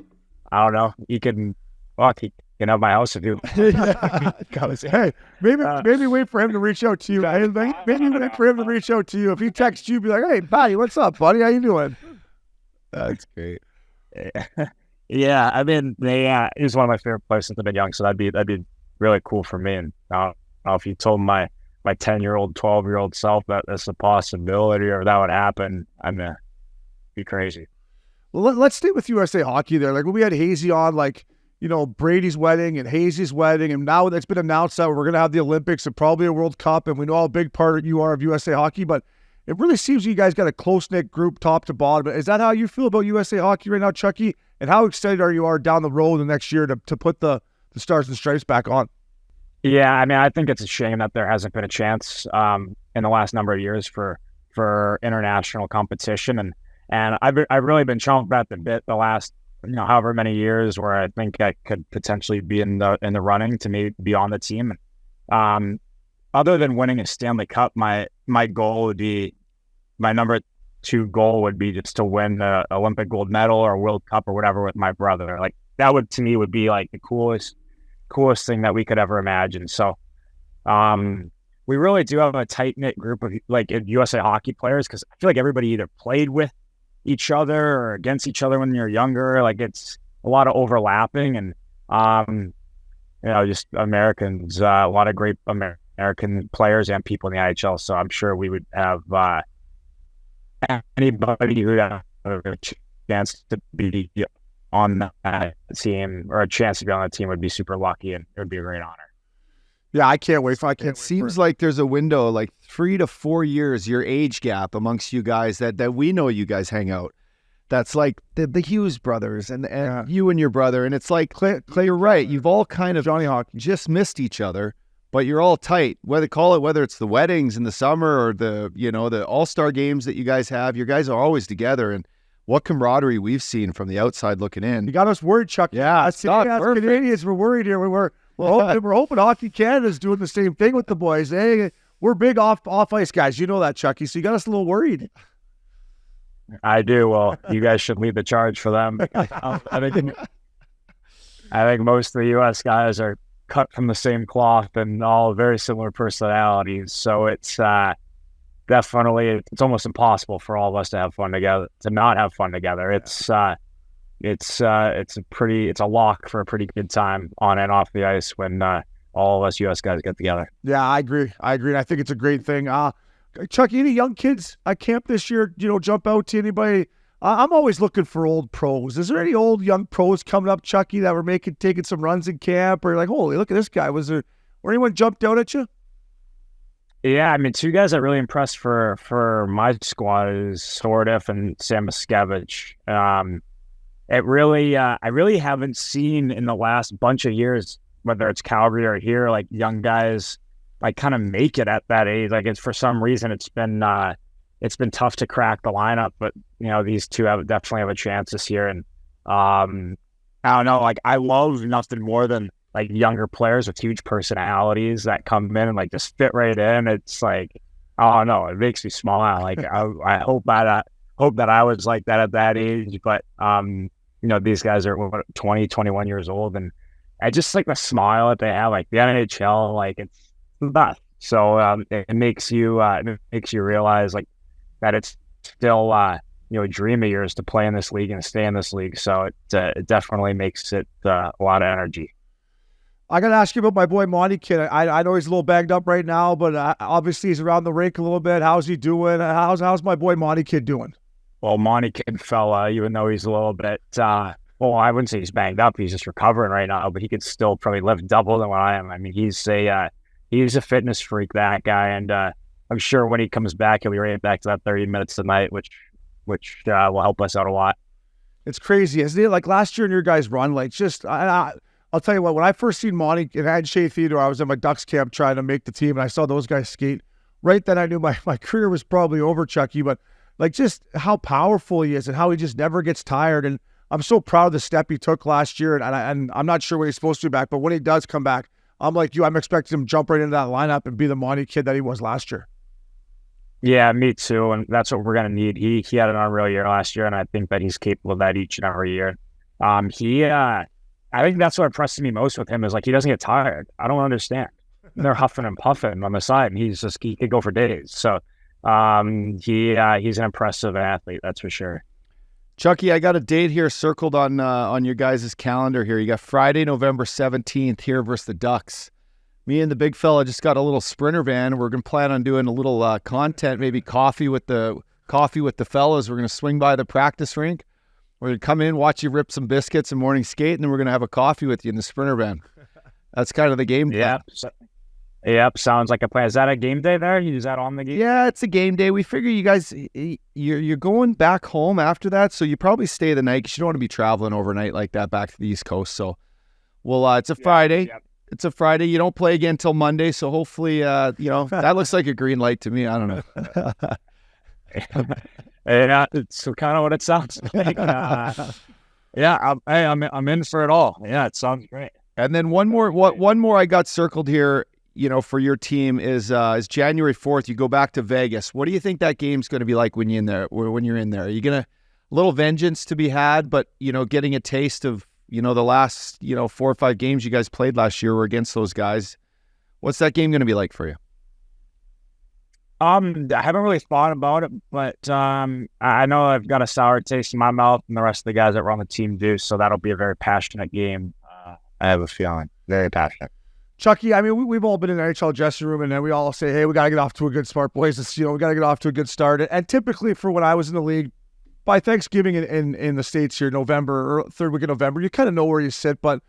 [SPEAKER 1] I don't know. He can have my house if you.
[SPEAKER 2] Hey, maybe wait for him to reach out to you. Maybe wait for him to reach out to you. If he texts you, be like, "Hey, Patty, what's up, buddy? How you doing?"
[SPEAKER 3] That's great.
[SPEAKER 1] Yeah, I mean, he's one of my favorite players since I've been young. So that'd be really cool for me. And I don't know if you told my 10-year-old, 12-year-old self that that's a possibility or that would happen, I'm gonna be crazy.
[SPEAKER 2] Well, let's stay with USA Hockey there. Like when we had Hazy on, like, Brady's wedding and Hazy's wedding, and now it's been announced that we're going to have the Olympics and probably a World Cup, and we know how big part you are of USA Hockey, but it really seems you guys got a close-knit group top to bottom. Is that how you feel about USA Hockey right now, Chucky? And how excited are you down the road the next year to put the Stars and Stripes back on?
[SPEAKER 1] Yeah, I mean, I think it's a shame that there hasn't been a chance in the last number of years for international competition, and I've really been chomping at the bit the last however many years where I think I could potentially be in the running to maybe be on the team. Other than winning a Stanley Cup, my goal would be, my number 2 goal would be just to win the Olympic gold medal or World Cup or whatever with my brother. Like that would, to me, would be like the coolest thing that we could ever imagine. So we really do have a tight-knit group of like USA Hockey players, because I feel like everybody either played with each other or against each other when you're younger. Like it's a lot of overlapping, and just Americans, a lot of great American players and people in the IHL. So I'm sure we would have anybody who had a chance to be on that team, or a chance to be on that team, would be super lucky, and it would be a great honor.
[SPEAKER 2] Yeah, I can't wait.
[SPEAKER 3] It seems like there's a window, like 3 to 4 years, your age gap amongst you guys that we know you guys hang out. That's like the Hughes brothers and you and your brother. And it's like, Clay, you're right. You've all kind of
[SPEAKER 2] Johnny Hockey
[SPEAKER 3] just missed each other, but you're all tight. Whether it's the weddings in the summer or the all-star games that you guys have, you guys are always together. And what camaraderie we've seen from the outside looking in.
[SPEAKER 2] You got us worried, Chuck.
[SPEAKER 3] Yeah,
[SPEAKER 2] it's not perfect. Canadians, we're worried here. We're hoping Hockey Canada's doing the same thing with the boys. Hey, we're big off ice guys. You know that, Chucky. So you got us a little worried.
[SPEAKER 1] I do. Well, you guys should lead the charge for them. I think most of the U.S. guys are cut from the same cloth and all very similar personalities. So it's definitely, it's almost impossible for all of us to have fun together, to not have fun together. It's a lock for a pretty good time on and off the ice when all of us U.S. guys get together.
[SPEAKER 2] Yeah, I agree. And I think it's a great thing. Chucky, any young kids at camp this year, jump out to anybody? I'm always looking for old pros. Is there any old young pros coming up, Chucky, that were taking some runs in camp, or like, holy, look at this guy? Or anyone jumped out at you?
[SPEAKER 1] Yeah, I mean, 2 guys that really impressed for my squad is Sordiff and Sam Miskevich. I really haven't seen in the last bunch of years, whether it's Calgary or here, like young guys like kind of make it at that age. Like it's, for some reason, it's been tough to crack the lineup, but these 2 definitely have a chance this year. And I don't know, like I love nothing more than like younger players with huge personalities that come in and like just fit right in. It's like, I don't know, it makes me smile. Like I hope that I was like that at that age, but these guys are 20, 21 years old, and I just like the smile that they have, like the NHL, like it's the best. So it makes you realize like that it's still a dream of yours to play in this league and stay in this league. So it definitely makes it a lot of energy.
[SPEAKER 2] I got to ask you about my boy Monty Kid. I know he's a little banged up right now, but obviously he's around the rink a little bit. How's he doing? How's my boy Monty Kid doing?
[SPEAKER 1] Well, Monty Kid fella, even though he's a little bit, I wouldn't say he's banged up. He's just recovering right now, but he could still probably lift double than what I am. I mean, he's a fitness freak, that guy, and I'm sure when he comes back, he'll be right back to that 30 minutes a night, which will help us out a lot.
[SPEAKER 2] It's crazy, isn't it? Like last year in your guys' run, like just I'll tell you what. When I first seen Monty and Shea Theodore, I was at my Ducks camp trying to make the team, and I saw those guys skate. Right then, I knew my career was probably over, Chucky. But like just how powerful he is and how he just never gets tired. And I'm so proud of the step he took last year. And I'm not sure when he's supposed to be back, but when he does come back, I'm like you. I'm expecting him to jump right into that lineup and be the Monty Kid that he was last year.
[SPEAKER 1] Yeah, me too. And that's what we're going to need. He had an unreal year last year, and I think that he's capable of that each and every year. I think that's what impresses me most with him is like he doesn't get tired. I don't understand. They're huffing and puffing on the side, and he could go for days. So he's an impressive athlete, that's for sure.
[SPEAKER 3] Chucky, I got a date here circled on your guys' calendar here. You got Friday, November 17th here versus the Ducks. Me and the big fella just got a little Sprinter van. We're going to plan on doing a little content, maybe coffee with the fellas. We're going to swing by the practice rink. We're going to come in, watch you rip some biscuits and morning skate, and then we're going to have a coffee with you in the Sprinter van. That's kind of the game plan.
[SPEAKER 1] Yeah. Yep, sounds like a plan. Is that a game day there? Is that on the game?
[SPEAKER 3] Yeah, it's a game day. We figure you guys, you're going back home after that, so you probably stay the night because you don't want to be traveling overnight like that back to the East Coast. So, well, it's a Friday.
[SPEAKER 1] Yep.
[SPEAKER 3] It's a Friday. You don't play again till Monday, so hopefully, that looks like a green light to me. I don't know.
[SPEAKER 1] Yeah, it's kind of what it sounds like. I'm in for it all. Yeah, it sounds great.
[SPEAKER 3] And then one more I got circled here, for your team is January 4th. You go back to Vegas. What do you think that game's going to be like when you're in there? Are you going to a little vengeance to be had, but getting a taste of the last 4 or 5 games you guys played last year were against those guys? What's that game going to be like for you?
[SPEAKER 1] I haven't really thought about it, but I know I've got a sour taste in my mouth, and the rest of the guys that were on the team do. So that'll be a very passionate game. I have a feeling very passionate.
[SPEAKER 2] Chucky, I mean, we've all been in the NHL dressing room, and then we all say, "Hey, we got to get off to a good start, boys. We got to get off to a good start." And typically, for when I was in the league, by Thanksgiving in the States here, November or third week of November, you kind of know where you sit. But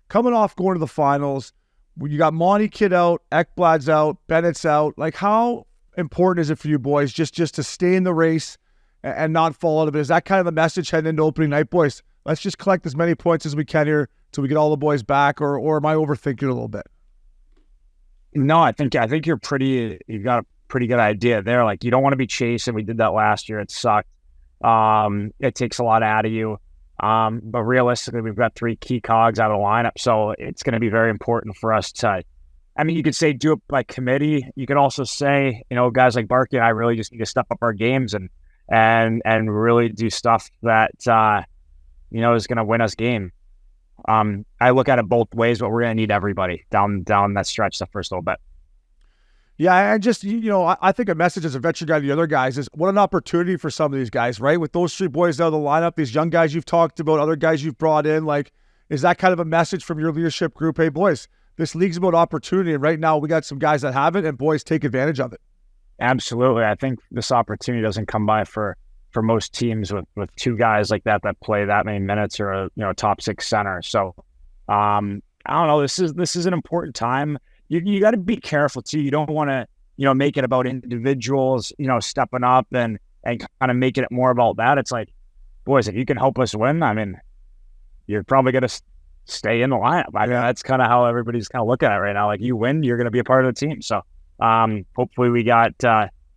[SPEAKER 2] coming off going to the finals, when you got Monty Kid out, Ekblad's out, Bennett's out, like how important is it for you boys just to stay in the race and not fall out of it? Is that kind of the message heading into opening night, boys? Let's just collect as many points as we can here till we get all the boys back, or am I overthinking it a little bit?
[SPEAKER 1] No, I think you've got a pretty good idea there. Like, you don't want to be chasing. We did that last year. It sucked. It takes a lot out of you. But realistically, we've got 3 key cogs out of the lineup, so it's going to be very important for us to. I mean, you could say do it by committee. You could also say, guys like Barkey and I really just need to step up our games and really do stuff that is going to win us game. I look at it both ways, but we're going to need everybody down that stretch the first little bit.
[SPEAKER 2] Yeah, and just, I think a message as a veteran guy to the other guys is what an opportunity for some of these guys, right? With those 3 boys out of the lineup, these young guys you've talked about, other guys you've brought in, like, is that kind of a message from your leadership group? Hey, boys, this league's about opportunity, and right now we got some guys that have it, and boys, take advantage of it.
[SPEAKER 1] Absolutely. I think this opportunity doesn't come by for most teams with 2 guys like that play that many minutes, or a top 6 center. So I don't know. This is an important time. You got to be careful too. You don't want to make it about individuals stepping up and kind of making it more about that. It's like, boys, if you can help us win, I mean, you're probably gonna stay in the lineup. I mean, that's kind of how everybody's kind of looking at it right now. Like, you win, you're going to be a part of the team. So hopefully we got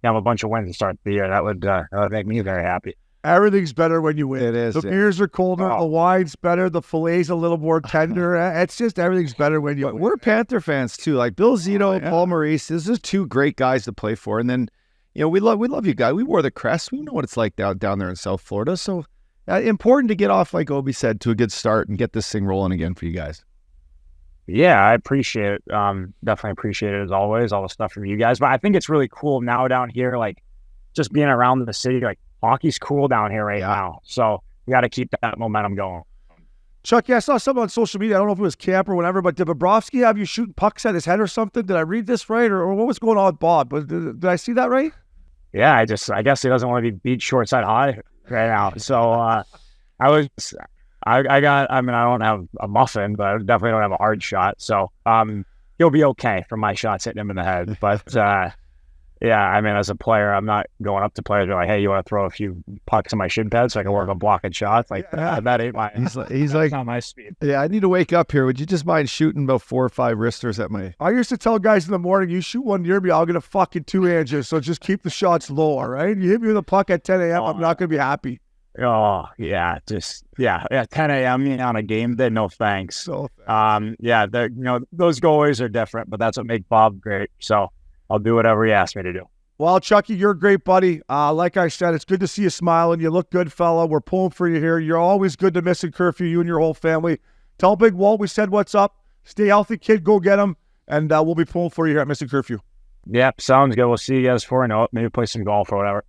[SPEAKER 1] have a bunch of wins to start the year. That would make me very happy.
[SPEAKER 2] Everything's better when you win.
[SPEAKER 3] It is.
[SPEAKER 2] The beers are colder, the wine's better, the fillet's a little more tender. It's just everything's better when you win.
[SPEAKER 3] We're Panther fans too. Like Bill Zito, Paul Maurice. These are 2 great guys to play for. And then, we love you guys. We wore the crest. We know what it's like down there in South Florida. So important to get off, like Obi said, to a good start and get this thing rolling again for you guys.
[SPEAKER 1] Yeah, I appreciate it. Definitely appreciate it as always, all the stuff from you guys. But I think it's really cool now down here, like just being around the city, like hockey's cool down here right now. So we got to keep that momentum going.
[SPEAKER 2] Chuck, I saw something on social media. I don't know if it was camp or whatever, but did Bobrovsky have you shooting pucks at his head or something? Did I read this right? Or what was going on with Bob? Did I see that right?
[SPEAKER 1] Yeah, I guess he doesn't want to be beat short side high right now. So I don't have a muffin, but I definitely don't have a hard shot. So he'll be okay for my shots hitting him in the head. But as a player, I'm not going up to players and be like, hey, you want to throw a few pucks in my shin pad so I can work on blocking shots? Like, that ain't my
[SPEAKER 3] he's like
[SPEAKER 1] not my speed.
[SPEAKER 3] Yeah, I need to wake up here. Would you just mind shooting about 4 or 5 wristers at my...
[SPEAKER 2] I used to tell guys in the morning, you shoot one near me, I'll get a fucking 2 inches. So just keep the shots low, all right? You hit me with a puck at 10 a.m., I'm not going to be happy.
[SPEAKER 1] Oh, yeah, 10 a.m. on a game day, no thanks.
[SPEAKER 2] So
[SPEAKER 1] those goalies are different, but that's what makes Bob great. So I'll do whatever he asks me to do.
[SPEAKER 2] Well, Chucky, you're a great buddy. Like I said, it's good to see you smiling. You look good, fella. We're pulling for you here. You're always good to Missin Curfew, you and your whole family. Tell Big Walt we said what's up. Stay healthy, kid. Go get him. And we'll be pulling for you here at Missin Curfew.
[SPEAKER 1] Yep, sounds good. We'll see you guys 4-0. Maybe play some golf or whatever.